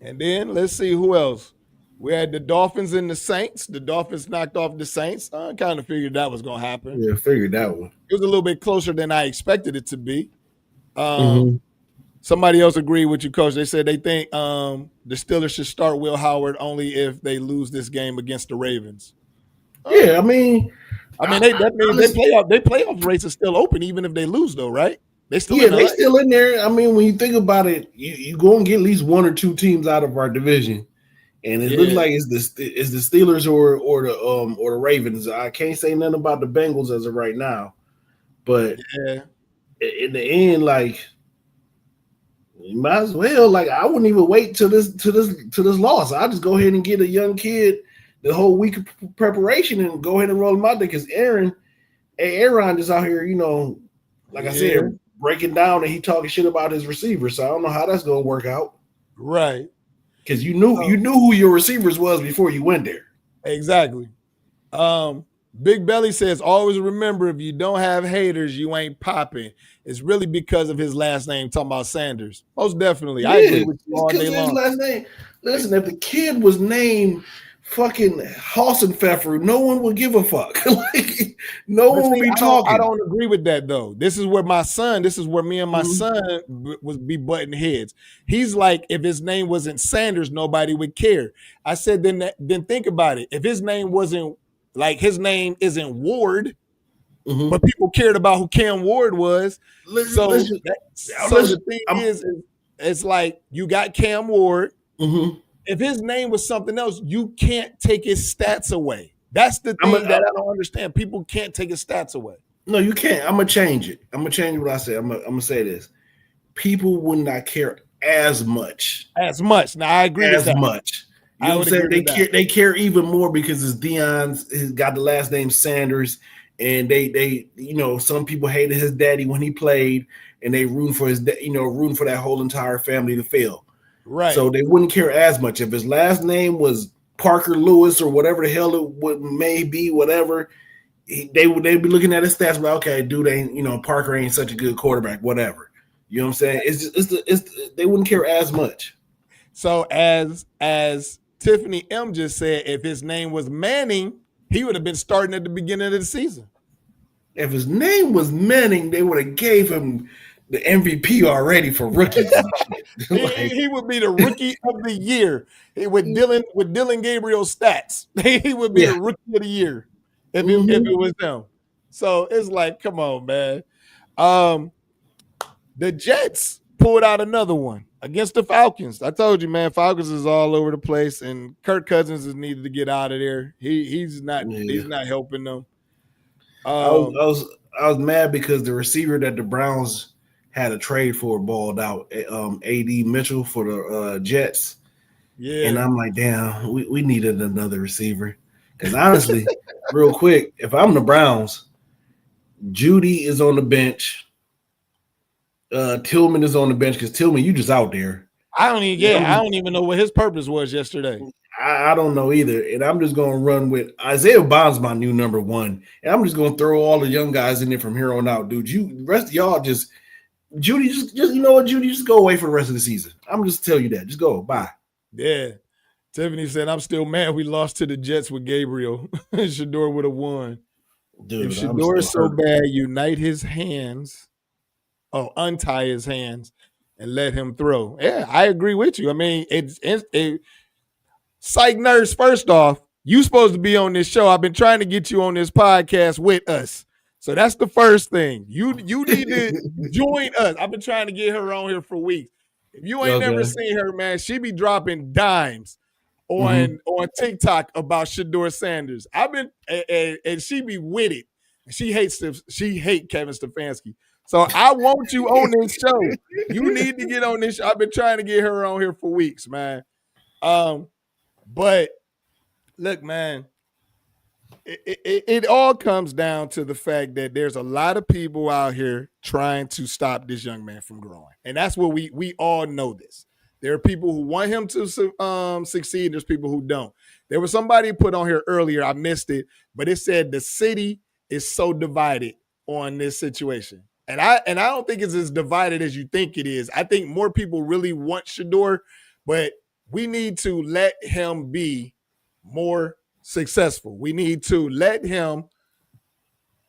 and then let's see who else. We had the Dolphins and the Saints. The Dolphins knocked off the Saints. I kind of figured that was going to happen. Yeah, figured that one. It was a little bit closer than I expected it to be. Somebody else agreed with you, Coach. They said they think the Steelers should start Will Howard only if they lose this game against the Ravens. Yeah, I mean, their playoff race is still open even if they lose, though, right? They still still in there. I mean, when you think about it, you go and get at least one or two teams out of our division, and it looks like it's the Steelers or the Ravens. I can't say nothing about the Bengals as of right now, but in the end, like you might as well. Like I wouldn't even wait till this loss. I just go ahead and get a young kid the whole week of preparation and go ahead and roll him out there because Aaron is out here, like I said, breaking down and he talking shit about his receivers. So I don't know how that's gonna work out. Right. Because you knew who your receivers was before you went there. Exactly. Big Belly says, always remember if you don't have haters, you ain't popping. It's really because of his last name, talking about Sanders. Most definitely. I agree with you all day long. His last name. Listen, if the kid was named fucking Hassenpfeffer, no one would give a fuck. Like, no one would be talking. I don't agree with that, though. This is where me and my son would be butting heads. He's like, if his name wasn't Sanders, nobody would care. I said, then think about it. If his name wasn't, like his name isn't Ward, but people cared about who Cam Ward was. The thing is, it's like you got Cam Ward. If his name was something else, you can't take his stats away. That's the thing that I don't understand. People can't take his stats away. No, you can't. I'm gonna change it. I'm gonna change what I said. I'm gonna say this. People would not care as much. Now I agree with that. As much. You know what I'm saying? They care even more because it's Deion's. He's got the last name Sanders, and they some people hated his daddy when he played, and they rooting for rooting for that whole entire family to fail. Right. So they wouldn't care as much if his last name was Parker Lewis or whatever the hell may be, whatever. They'd be looking at his stats, like, okay, dude ain't Parker ain't such a good quarterback, whatever. You know what I'm saying? They wouldn't care as much. So as Tiffany M just said, if his name was Manning, he would have been starting at the beginning of the season. If his name was Manning, they would have gave him the MVP already for rookies. He would be the rookie of the year with Dylan Gabriel's stats. He would be the rookie of the year if it was him. So it's like, come on, man. The Jets pulled out another one against the Falcons. I told you, man, Falcons is all over the place, and Kirk Cousins is needed to get out of there. He's not helping them. I was mad because the receiver that the Browns had a trade for balled out, A.D. Mitchell for the Jets. Yeah. And I'm like, damn, we needed another receiver. Because honestly, real quick, if I'm the Browns, JEUDY is on the bench. Tillman is on the bench because Tillman, you just out there. I don't even know what his purpose was yesterday. I don't know either. And I'm just going to run with Isaiah Bond's my new number one. And I'm just going to throw all the young guys in there from here on out, dude. The rest of y'all just JEUDY, just you know what, JEUDY, just go away for the rest of the season. I'm just tell you that. Just go. Bye. Yeah. Tiffany said, I'm still mad we lost to the Jets with Gabriel. SHEDEUR would have won. Dude, if SHEDEUR is so bad, unite his hands. Untie his hands and let him throw. Yeah, I agree with you. I mean, it's psych nurse, first off, you supposed to be on this show. I've been trying to get you on this podcast with us. So that's the first thing. You need to join us. I've been trying to get her on here for weeks. If you ain't never seen her, man, she be dropping dimes on TikTok about SHEDEUR Sanders. And she be with it. She hate Kevin Stefanski. So I want you on this show. You need to get on this show. I've been trying to get her on here for weeks, man. But look, man, it all comes down to the fact that there's a lot of people out here trying to stop this young man from growing. And that's what we all know this. There are people who want him to succeed. There's people who don't. There was somebody put on here earlier. I missed it, but it said the city is so divided on this situation. And I don't think it's as divided as you think it is. I think more people really want SHEDEUR, but we need to let him be more successful. We need to let him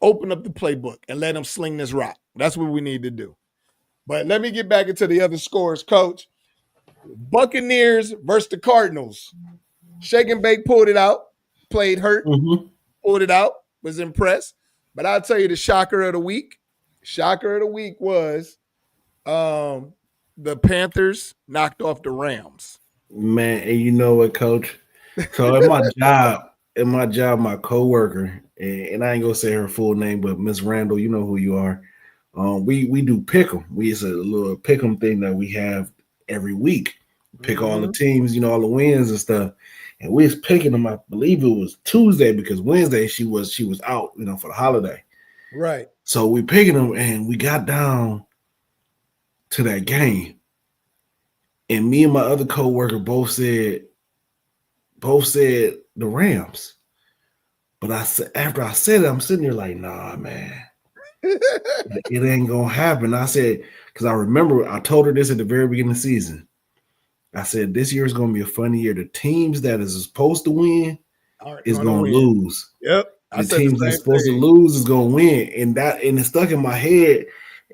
open up the playbook and let him sling this rock. That's what we need to do. But let me get back into the other scores, Coach. Buccaneers versus the Cardinals. Shake and Bake pulled it out, played hurt, pulled it out, was impressed. But I'll tell you the shocker of the week. Shocker of the week was the Panthers knocked off the Rams. Man, and you know what, Coach? So at my job, my coworker, and I ain't gonna say her full name, but Miss Randall, you know who you are. We do pick 'em. It's a little pick 'em thing that we have every week. Pick all the Mhm. teams, all the wins and stuff. And we was picking them. I believe it was Tuesday because Wednesday she was out, for the holiday. Right. So we picking them, and we got down to that game, and me and my other coworker both said the Rams. But I said after I said it, I'm sitting there like, nah, man, it ain't gonna happen. I said because I remember I told her this at the very beginning of the season. I said this year is gonna be a funny year. The teams that is supposed to win Aren't is gonna gonna win. lose. Yep. I The said the teams that's same supposed to thing. lose is gonna win, and it stuck in my head.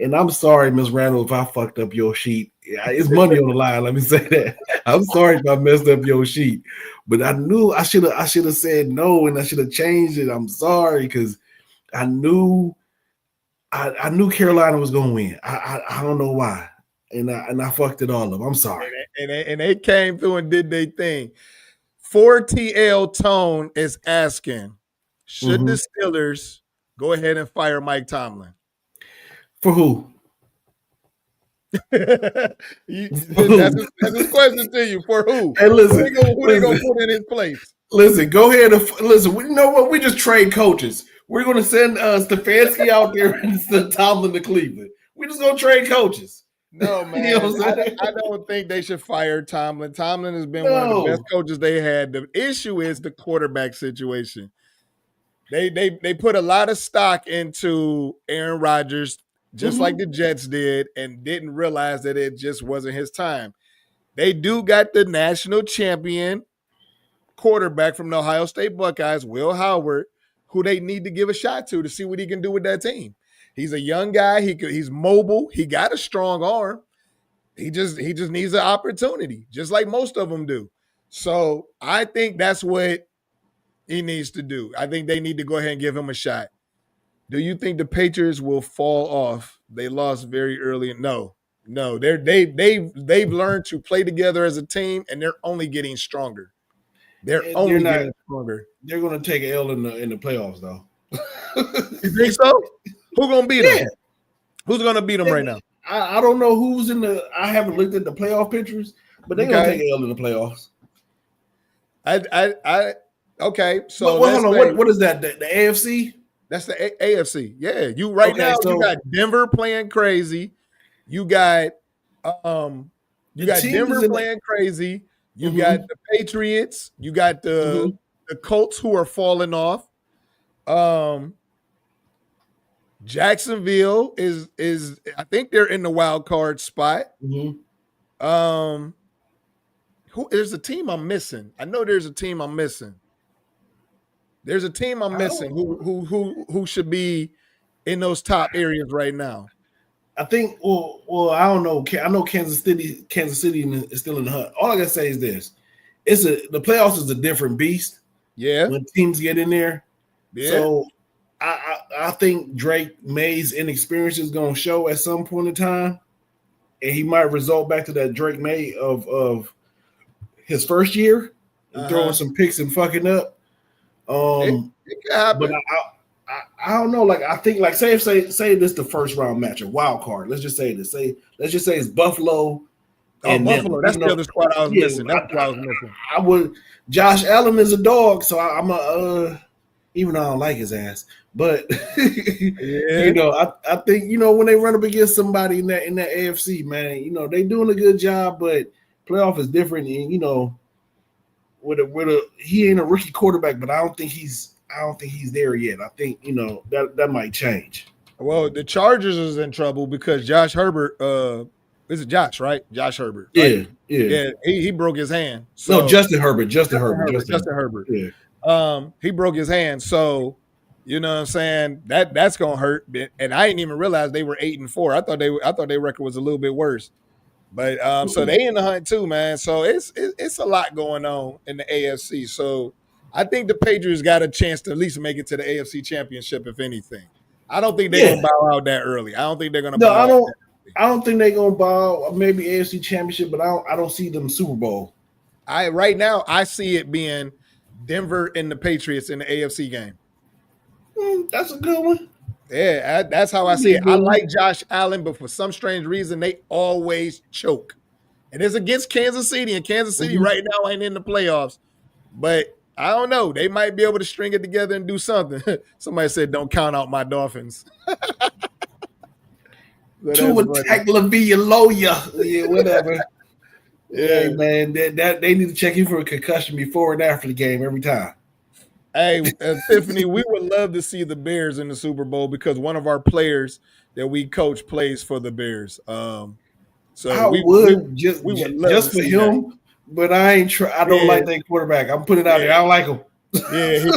And I'm sorry, Miss Randall, if I fucked up your sheet. It's money on the line. Let me say that. I'm sorry if I messed up your sheet, but I knew I should have said no, and I should have changed it. I'm sorry because I knew I knew Carolina was gonna win. I don't know why, and I fucked it all up. I'm sorry. And they came through and did their thing. 4TL Tone is asking, should Hmm. the Steelers go ahead and fire Mike Tomlin? For who? That's For who? his question to you. For who? Hey, Who listen, they gonna listen. put in his place? Listen, go ahead and listen. You know what? We just trade coaches. We're going to send Stefanski out there and send Tomlin to Cleveland. We just going to trade coaches. No, You know man. what I'm saying? I don't think they should fire Tomlin. Tomlin has been one of the best No. coaches they had. The issue is the quarterback situation. They put a lot of stock into Aaron Rodgers, just like Hmm. the Jets did, and didn't realize that it just wasn't his time. They do got the national champion quarterback from the Ohio State Buckeyes, Will Howard, who they need to give a shot to see what he can do with that team. He's a young guy. He's mobile. He got a strong arm. He just needs an opportunity, just like most of them do. So I think that's what he needs to do. I think they need to go ahead and give him a shot. Do you think the Patriots will fall off? They lost very early. No, no. They've learned to play together as a team, and they're only getting stronger. They're They're only not. getting stronger. They're going to take an L in the playoffs, though. You think so? Who gonna beat them? Yeah. Who's gonna beat them right now? I don't know who's in the. I haven't looked at the playoff pictures, but they're going to Okay. take an L in the playoffs. I okay. So What let's hold on. say What is that? The AFC? that's the AFC. Yeah, you right Okay, now you so got Denver playing crazy. You got um you the got team Denver is in the. playing crazy. You got Hmm. the Patriots. You got Hmm. the Colts who are falling off. Um Jacksonville is I think they're in the wild card spot. Hmm. Um there's a team I'm missing. I know there's a team I'm missing. There's a team I'm I missing don't. who should be in those top areas right now. I think. Well, I don't know. I know Kansas City. Kansas City is still in the hunt. All I gotta say is this: the playoffs is a different beast Yeah, when teams get in there. yeah. So I think Drake May's inexperience is gonna show at some point in time, and he might result back to that Drake May of his first year and throwing Uh-huh. some picks and fucking up. It, Um, it could but happen. I don't know. Like I think like say this the first round match, a wild card. Let's just say this. Let's just say it's Buffalo Oh, and them. Buffalo. That's the other squad I was Yeah, missing. That's what I was missing. I would. Josh Allen is a dog, so I'm a even though I don't like his ass, but Yeah. I think when they run up against somebody in that AFC, man, they doing a good job, but playoff is different, and with a he ain't a rookie quarterback, but I don't think he's there yet. I think that might change. Well, the Chargers is in trouble because Josh Herbert, is it Josh, right? Josh Herbert, right? Yeah, yeah. Yeah, he broke his hand. No, So Justin Herbert, Justin Justin Herbert, Herbert, Justin Justin Herbert. Herbert. Yeah. He broke his hand. So, you know what I'm saying? That's gonna hurt. And I didn't even realize they were 8-4. I thought their record was a little bit worse. But so they in the hunt too, man. So it's a lot going on in the AFC. So I think the Patriots got a chance to at least make it to the AFC Championship, if anything. I don't think they're Yeah. gonna bow out that early. I don't think they're gonna No, bow I out don't. that early. I don't think they're gonna bow. Maybe AFC Championship, but I don't see them Super Bowl. Right now I see it being Denver and the Patriots in the AFC game. That's a good one. Yeah, that's how I see it. I like Josh Allen, but for some strange reason, they always choke. And it's against Kansas City, and Kansas City right now ain't in the playoffs. But I don't know. They might be able to string it together and do something. Somebody said, "Don't count out my Dolphins." To attack Lavia, yeah, whatever. Yeah, hey, man, that they need to check you for a concussion before and after the game every time. Hey, Tiffany, we would love to see the Bears in the Super Bowl because one of our players that we coach plays for the Bears. So I would just for him, that. But I ain't. I don't like that quarterback. I'm putting it out there. I don't like him. Yeah,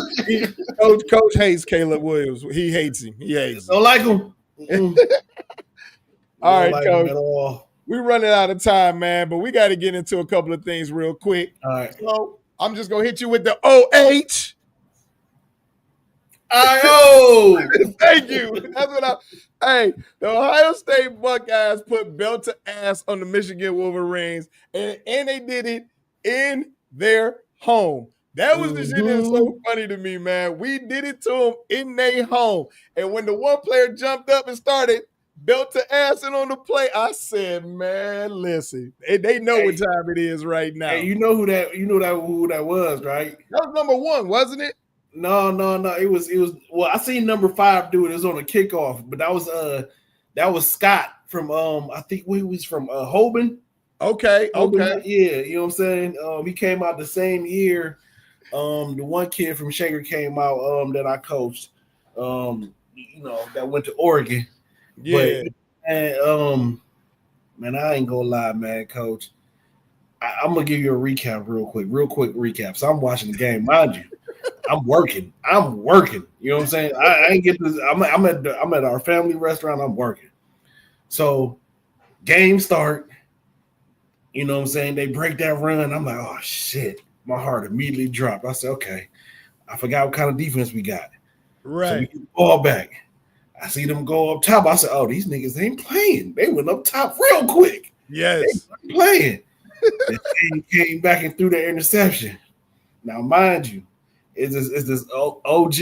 Coach hates Caleb Williams. He hates him. He hates him. Don't like him. All right, like Coach. We're running out of time, man, but we got to get into a couple of things real quick. All right. So I'm just gonna hit you with the OH. Thank you. That's what Hey, the Ohio State Buckeyes put belt to ass on the Michigan Wolverines, and they did it in their home. That was the shit that was so funny to me, man. We did it to them in their home. And when the one player jumped up and started belt to ass and on the play, I said, man, listen. They know what time it is right now. Hey, you know who that was, right? That was number 1, wasn't it? No. It was. Well, I seen number 5 do it. It was on a kickoff, but that was Scott from I think he was from Hoban. Okay. Yeah, you know what I'm saying. He came out the same year. The one kid from Shaker came out that I coached. That went to Oregon. Yeah. But, man, I ain't gonna lie, man, Coach. I'm gonna give you a recap real quick recap. So I'm watching the game, mind you. I'm working. You know what I'm saying? I ain't get this. I'm at our family restaurant. I'm working. So game start. You know what I'm saying? They break that run. I'm like, oh shit. My heart immediately dropped. I said, okay. I forgot what kind of defense we got. Right. So we get the ball back. I see them go up top. I said, oh, these niggas ain't playing. They went up top real quick. Yes. They playing. They came back and threw the interception. Now, mind you, it's this OG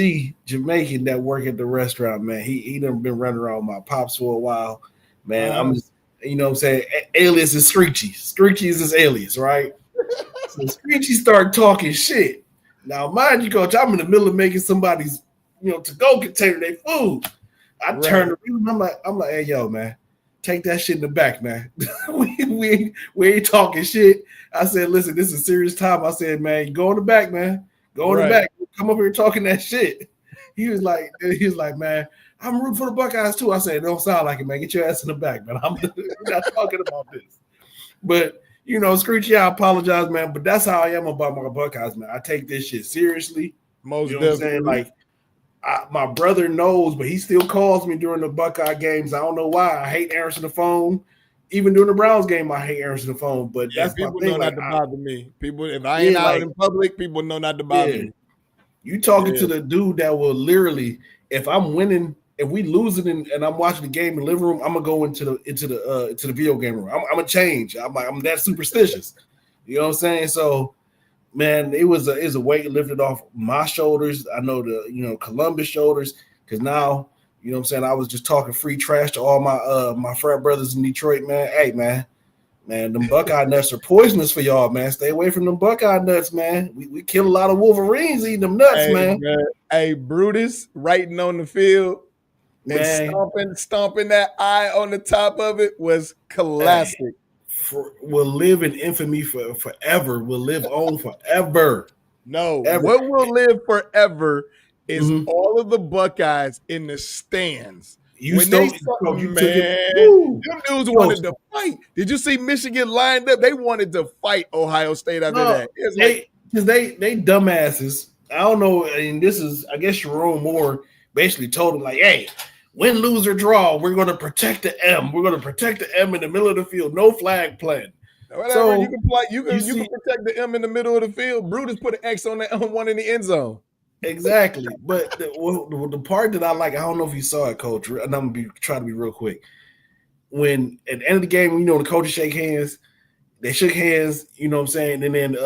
Jamaican that work at the restaurant, man. He done been running around with my pops for a while. Man, I'm just, you know what I'm saying? Alias is Screechy. Screechy is his alias, right? So Screechy started talking shit. Now, mind you, Coach, I'm in the middle of making somebody's, to-go container their food. I turned around, I'm like, hey, yo, man, take that shit in the back, man. we ain't talking shit. I said, listen, this is a serious time. I said, man, go in the back, man. Go in the back. Come up here talking that shit. He was like, man, I'm rooting for the Buckeyes too. I said, don't sound like it, man. Get your ass in the back, man. We're not talking about this. But, Screechy, I apologize, man. But that's how I am about my Buckeyes, man. I take this shit seriously. Most you know what I'm saying? Like, my brother knows, but he still calls me during the Buckeye games. I don't know why. I hate answering the phone. Even during the Browns game, I hate answering the phone. But that's people my thing. Know not to bother me. People, if I ain't out in public, people know not to bother me. You talking to the dude that will literally, if I'm winning, if we losing and I'm watching the game in the living room, I'm gonna go into the video game room. I'm gonna change. I'm that superstitious. You know what I'm saying? So, man, it was a weight lifted off my shoulders. I know Columbus shoulders, because now, you know what I'm saying, I was just talking free trash to all my frat brothers in Detroit, man. Hey, man, them Buckeye nuts are poisonous for y'all, man. Stay away from them Buckeye nuts, man. We kill a lot of Wolverines eating them nuts, man. Hey, Brutus writing on the field, man, stomping that eye on the top of it was classic. Will live in infamy forever. Will live on forever. No, what will live forever is all of the Buckeyes in the stands. Them dudes wanted to fight. Did you see Michigan lined up? They wanted to fight Ohio State after that. Because they dumbasses. I don't know, and this is, I guess, Jerome Moore basically told them, like, hey, win, lose, or draw, we're going to protect the M. We're going to protect the M in the middle of the field. No flag playing. Whatever, so you can protect the M in the middle of the field. Brutus put an X on one in the end zone. Exactly. But the part that I like, I don't know if you saw it, Coach, and I'm going to try to be real quick. When at the end of the game, the coaches shake hands, they shook hands, you know what I'm saying? And then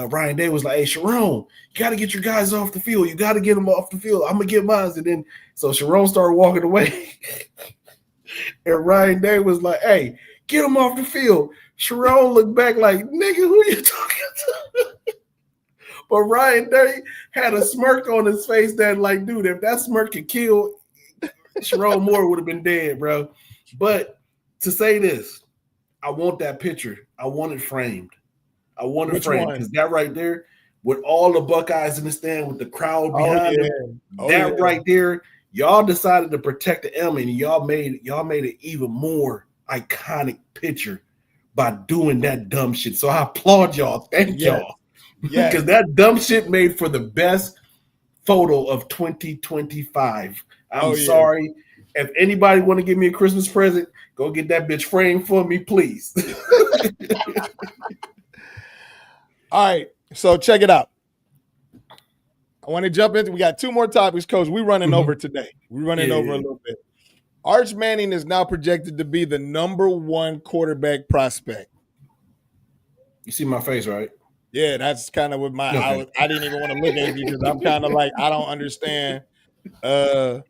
Ryan Day was like, hey, Sharon, you got to get your guys off the field. You got to get them off the field. I'm going to get mine. And then, so Sharon started walking away. And Ryan Day was like, hey, get them off the field. Sharon looked back like, nigga, who you talking to? But Ryan Day had a smirk on his face that, like, dude, if that smirk could kill, Sharon Moore would have been dead, bro. But to say this, I want that picture. I want it framed. I want it framed because that right there, with all the Buckeyes in the stand, with the crowd behind them, that right there, y'all decided to protect the M, and y'all made it even more iconic picture by doing that dumb shit. So I applaud y'all. Thank y'all. Yeah. Because that dumb shit made for the best photo of 2025. I'm sorry. If anybody want to give me a Christmas present, go get that bitch framed for me, please. All right. So check it out. I want to jump into, we got 2 more topics, Coach. We're running over today. We're running over a little bit. Arch Manning is now projected to be the #1 quarterback prospect. You see my face, right? Yeah, that's kind of what I didn't even want to look at you because I'm kind of like, I don't understand. Cocaine's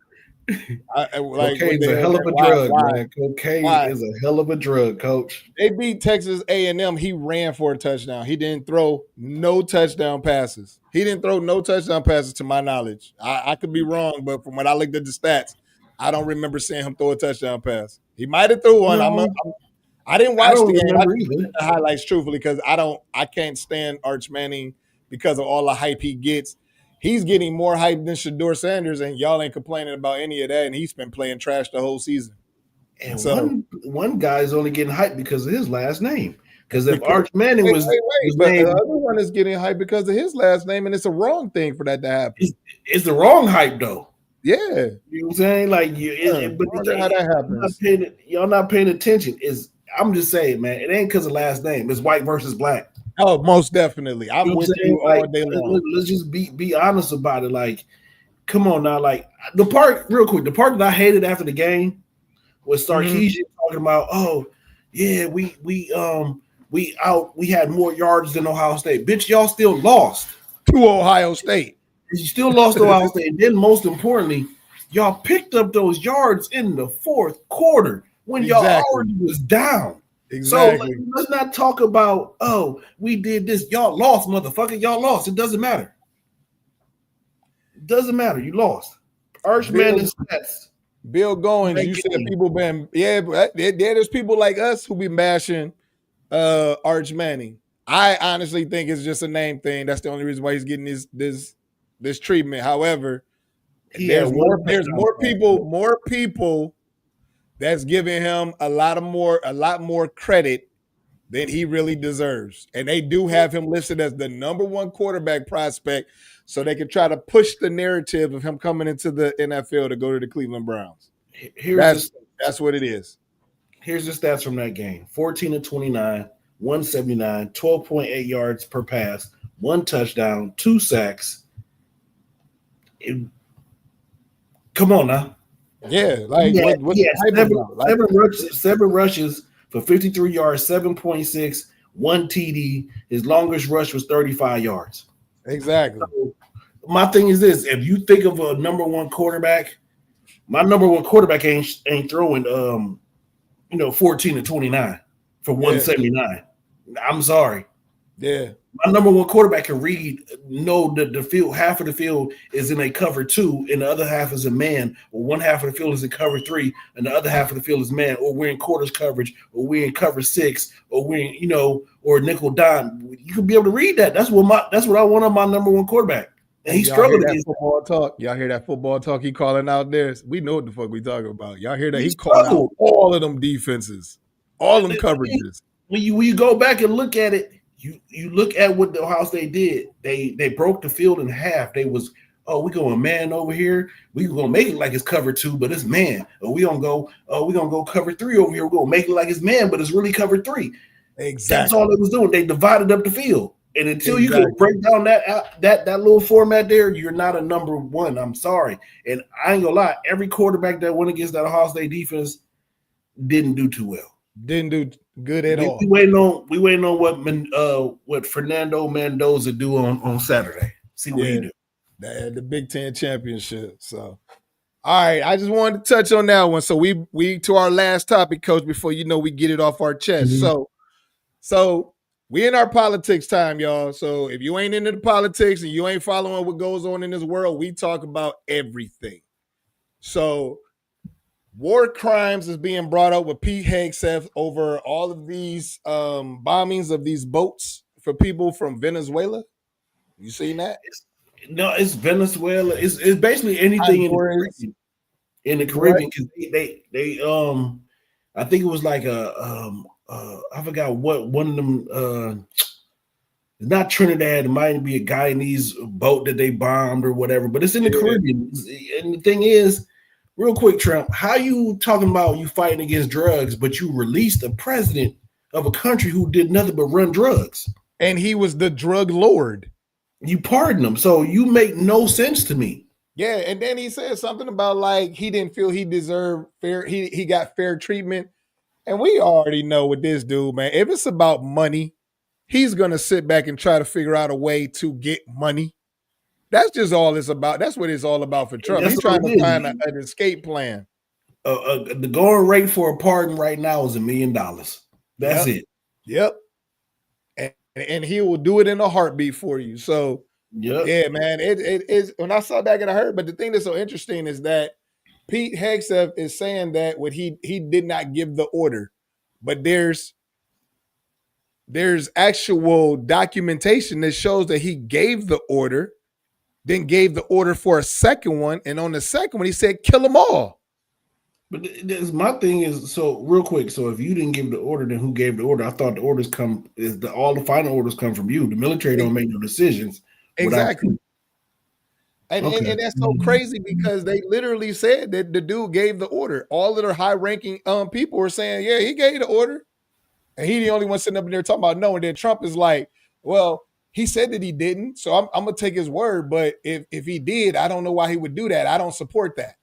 a hell of a drug, man. Cocaine is a hell of a drug, Coach. They beat Texas A&M. He ran for a touchdown. He didn't throw no touchdown passes. To my knowledge. I could be wrong, but from when I looked at the stats, I don't remember seeing him throw a touchdown pass. He might have threw one. No, I didn't watch the highlights truthfully because I can't stand Arch Manning because of all the hype he gets. He's getting more hype than SHEDEUR Sanders, and y'all ain't complaining about any of that, and he's been playing trash the whole season. And so, one guy's only getting hyped because of his last name. Because if Arch Manning was but the other one is getting hyped because of his last name, and it's a wrong thing for that to happen. It's the wrong hype, though. Yeah. You know what I'm saying? Like, but how that happens. Y'all not paying attention. I'm just saying, man, it ain't because of last name. It's white versus black. Oh, most definitely. I'm with you all day long. Let's just be honest about it. Like, come on now. Like, the part that I hated after the game was Sarkisian talking about, oh, yeah, we had more yards than Ohio State. Bitch, y'all still lost to Ohio State. You still lost to Ohio State. And then most importantly, y'all picked up those yards in the fourth quarter when y'all already was down. Exactly. So let's not talk about, oh, we did this. Y'all lost, motherfucker. Y'all lost. It doesn't matter. It doesn't matter. You lost. Arch Manning stats. Bill Goings, you said people been, there's people like us who be mashing Arch Manning. I honestly think it's just a name thing. That's the only reason why he's getting this treatment. However, there's more people that's giving him a lot more credit than he really deserves. And they do have him listed as the #1 quarterback prospect so they can try to push the narrative of him coming into the NFL to go to the Cleveland Browns. That's what it is. Here's the stats from that game. 14-29, 179, 12.8 yards per pass, 1 touchdown, 2 sacks. Come on now. Yeah, like seven rushes for 53 yards, 7.6, 1 TD. His longest rush was 35 yards. Exactly. So my thing is this: if you think of a #1 quarterback, my #1 quarterback ain't throwing 14-29 for 179. I'm sorry. Yeah. My #1 quarterback can know that the field, half of the field is in a cover 2, and the other half is a man, or one half of the field is in cover 3, and the other half of the field is man, or we're in quarters coverage, or we're in cover 6, or we're in, or nickel dime. You can be able to read that. That's what I want on my #1 quarterback. And he struggled against football talk. Y'all hear that football talk he calling out there? We know what the fuck we talking about. Y'all hear that? He calling out all of them defenses, all them coverages. When you go back and look at it, you look at what the Ohio State did. They broke the field in half. They was, we going man over here. We gonna make it like it's cover 2, but it's man. Or we gonna go cover 3 over here. We're gonna make it like it's man, but it's really cover 3. Exactly. That's all they was doing. They divided up the field. And until you can break down that little format there, you're not a #1. I'm sorry. And I ain't gonna lie, every quarterback that went against that Ohio State defense didn't do too well. Didn't do good at all. We waiting on what Fernando Mendoza do on Saturday. See what he do. The Big Ten championship. So, all right, I just wanted to touch on that one. So we to our last topic, Coach. Before we get it off our chest. Mm-hmm. So we in our politics time, y'all. So if you ain't into the politics and you ain't following what goes on in this world, we talk about everything. So war crimes is being brought up with Pete Hegseth over all of these bombings of these boats for people from Venezuela. You seen that? It's Venezuela. It's basically anything in the Caribbean because they I think it was like I forgot what one of them it's not Trinidad, it might be a Guyanese boat that they bombed or whatever, but it's in the Caribbean. And the thing is, real quick, Trump, how you talking about you fighting against drugs, but you released the president of a country who did nothing but run drugs? And he was the drug lord. You pardon him. So you make no sense to me. Yeah, and then he said something about like he didn't feel he deserved fair, he got fair treatment. And we already know with this dude, man, if it's about money, he's gonna sit back and try to figure out a way to get money. That's just all it's about. That's what it's all about for Trump. He's trying to find an escape plan. The going rate for a pardon right now is $1 million. That's it. Yep. And he will do it in a heartbeat for you. So, yeah, man, it is. When I saw that, I heard. But the thing that's so interesting is that Pete Hegseth is saying that what he did not give the order, but there's actual documentation that shows that he gave the order, then gave the order for a second one, and on the second one he said kill them all. But my thing is, so real quick, so if you didn't give the order, then who gave the order? I thought the orders all the final orders come from you. The military don't make no decisions. Exactly. And that's so crazy because they literally said that the dude gave the order. All of their high-ranking people were saying, yeah, he gave the order. And he the only one sitting up in there talking about no. And then Trump is like, well, he said that he didn't, so I'm going to take his word. But if he did, I don't know why he would do that. I don't support that.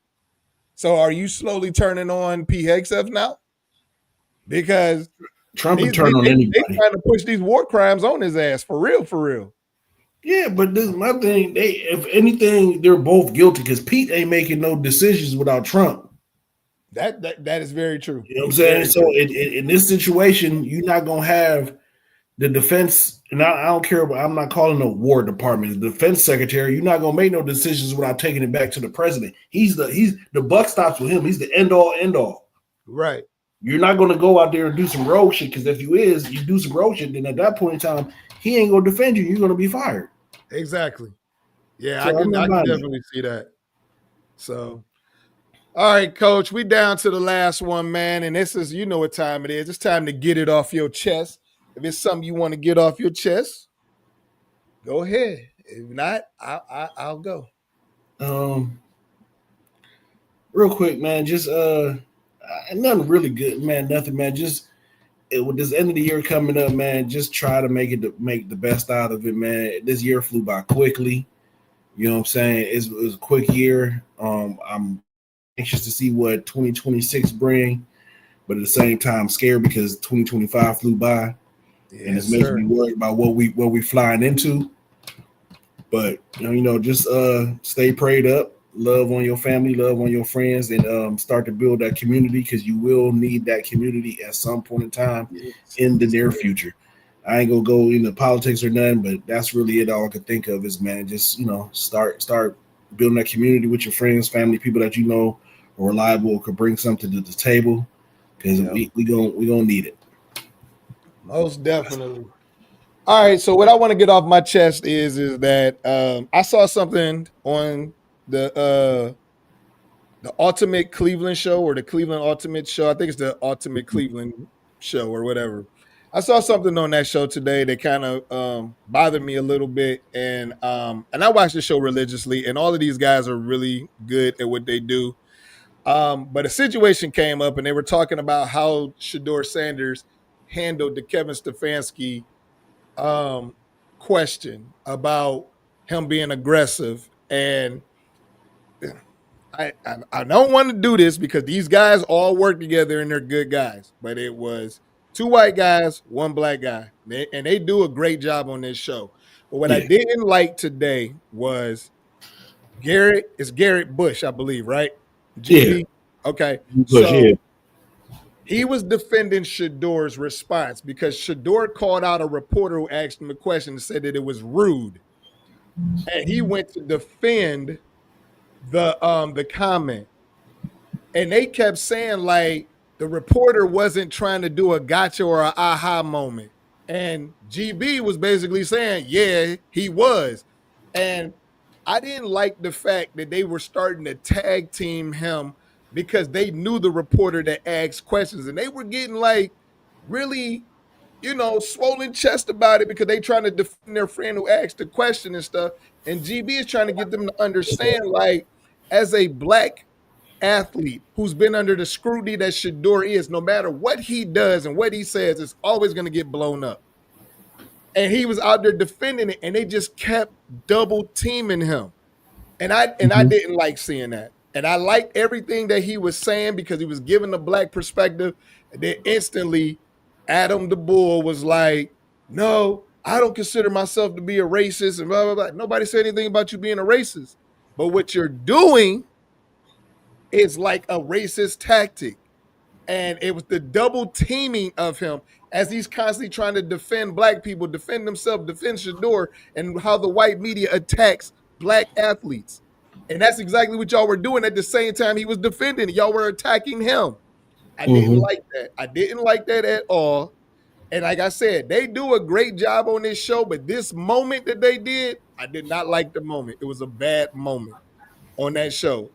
So are you slowly turning on Pete Hegseth now? Because Trump would turn on anybody. They're trying to push these war crimes on his ass for real, for real. Yeah, but this is my thing. If anything, they're both guilty because Pete ain't making no decisions without Trump. That is very true. You know what I'm saying? So in this situation, you're not gonna have the defense, and I don't care about. I'm not calling the War Department, the defense secretary. You're not gonna make no decisions without taking it back to the president. He's the buck stops with him. He's the end all. Right. You're not gonna go out there and do some rogue shit because if you do some rogue shit, then at that point in time, he ain't gonna defend you. You're gonna be fired. Exactly. Yeah, so I can definitely see that. So, all right, Coach, we down to the last one, man. And this is, you know what time it is. It's time to get it off your chest. If it's something you want to get off your chest, go ahead. If not, I'll go. Real quick, man. Just nothing really good, man. Nothing, man. Just with this end of the year coming up, man, just try to make the best out of it, man. This year flew by quickly. You know what I'm saying? It was a quick year. I'm anxious to see what 2026 bring, but at the same time scared because 2025 flew by, and it's making me worried about what we flying into. But just stay prayed up. Love on your family, love on your friends, and start to build that community because you will need that community at some point in time in the near future. I ain't gonna go into politics or nothing, but that's really it. All I could think of is, man, just start building that community with your friends, family, people that you know are reliable, could bring something to the table because we gonna need it. Most definitely. All right, so what I want to get off my chest is that I saw something on the Ultimate Cleveland Show or the Cleveland Ultimate Show. I think it's the Ultimate Cleveland Show or whatever. I saw something on that show today that kind of bothered me a little bit, and I watch the show religiously, and all of these guys are really good at what they do. But a situation came up, and they were talking about how SHEDEUR Sanders handled the Kevin Stefanski question about him being aggressive, and I don't want to do this because these guys all work together and they're good guys, but it was two white guys, one black guy, and they do a great job on this show. But what I Yeah, didn't like today was Garrett Bush, I believe, right? yeah, GB. Okay, Bush, yeah. so he was defending Shedeur's response because Shedeur called out a reporter who asked him a question and said that it was rude, and he went to defend the comment. And they kept saying like the reporter wasn't trying to do a gotcha or a aha moment. And GB was basically saying, yeah, he was. And I didn't like the fact that they were starting to tag team him because they knew the reporter that asked questions and they were getting like really, swollen chest about it because they trying to defend their friend who asked the question and stuff. And GB is trying to get them to understand, like, as a black athlete who's been under the scrutiny that Shedeur is, no matter what he does and what he says, it's always going to get blown up. And he was out there defending it, and they just kept double teaming him. And I didn't like seeing that. And I liked everything that he was saying because he was giving the black perspective. And then instantly, Adam the Bull was like, "No, I don't consider myself to be a racist," and blah blah blah. Nobody said anything about you being a racist. But what you're doing is like a racist tactic. And it was the double teaming of him as he's constantly trying to defend black people, defend himself, defend Shedeur, and how the white media attacks black athletes. And that's exactly what y'all were doing at the same time he was defending it. Y'all were attacking him. I didn't like that. I didn't like that at all. And like I said, they do a great job on this show, but this moment that they did, I did not like the moment. It was a bad moment on that show.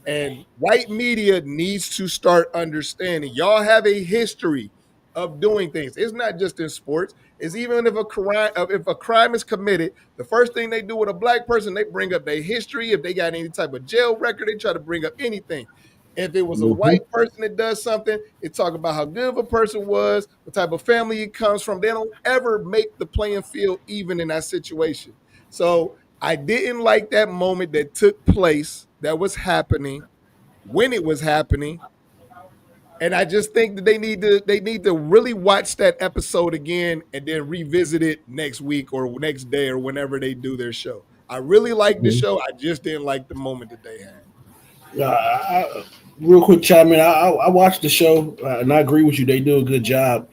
And white media needs to start understanding. Y'all have a history of doing things. It's not just in sports. It's even if a crime is committed, the first thing they do with a black person, they bring up their history. If they got any type of jail record, they try to bring up anything. If it was a white person that does something, they talk about how good of a person was, what type of family he comes from. They don't ever make the playing field even in that situation. So I didn't like that moment that took place, that was happening, when it was happening. And I just think that they need to really watch that episode again and then revisit it next week or next day or whenever they do their show. I really like the show. I just didn't like the moment that they had. Real quick chime in. I watched the show and I agree with you. They do a good job.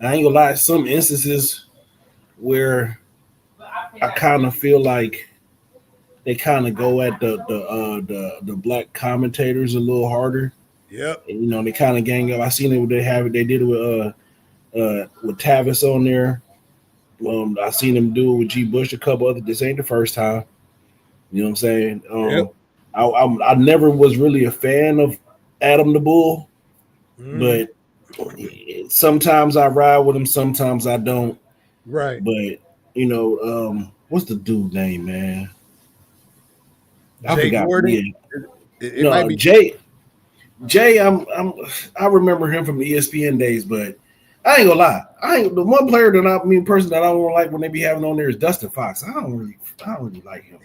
I ain't gonna lie. Some instances where I kind of feel like they kind of go at the black commentators a little harder. Yep. And, they kind of gang up. I seen it. They did it with Tavis on there. I seen them do it with G. Bush a couple other. This ain't the first time. You know what I'm saying? Yep. I never was really a fan of Adam the Bull, but sometimes I ride with him, sometimes I don't. Right. But what's the dude name, man? I Jay forgot. Gordon? Yeah. It might be Jay. I remember him from the ESPN days, but I ain't gonna lie. The one player person that I don't like when they be having on there is Dustin Fox. I don't really like him.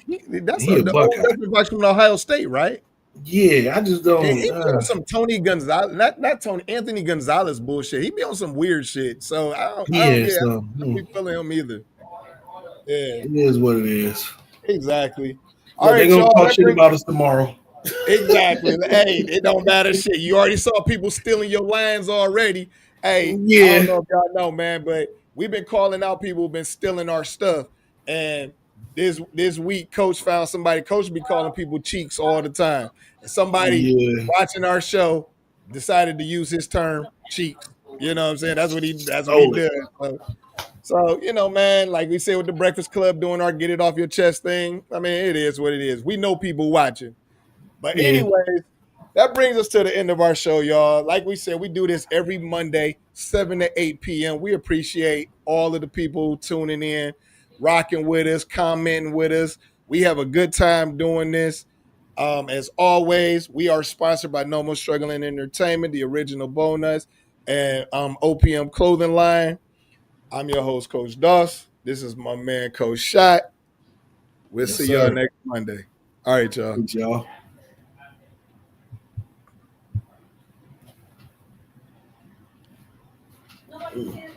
That's the old Dustin Fox from Ohio State, right? Yeah, I just don't. He be on some Tony Gonzalez, not Tony Anthony Gonzalez bullshit. He be on some weird shit. So I don't be feeling him either. Yeah, it is what it is. Exactly. All right, they're gonna talk shit about us tomorrow. Exactly. Hey, it don't matter shit. You already saw people stealing your lines already. Hey, yeah. I don't know if y'all know, man, but we've been calling out people who've been stealing our stuff. And this week, Coach found somebody. Coach be calling people cheeks all the time. And somebody watching our show decided to use his term cheeks. You know what I'm saying? That's what he does. So, man, like we said with the Breakfast Club doing our get it off your chest thing. I mean, it is what it is. We know people watching. But anyways, that brings us to the end of our show, y'all. Like we said, we do this every Monday, 7 to 8 p.m. We appreciate all of the people tuning in, rocking with us, commenting with us. We have a good time doing this. As always, we are sponsored by No More Struggling Entertainment, the original Bonuts, and OPM Clothing Line. I'm your host, Coach Doss. This is my man, Coach Shot. We'll see y'all next Monday. All right, y'all. Good, y'all. Ooh.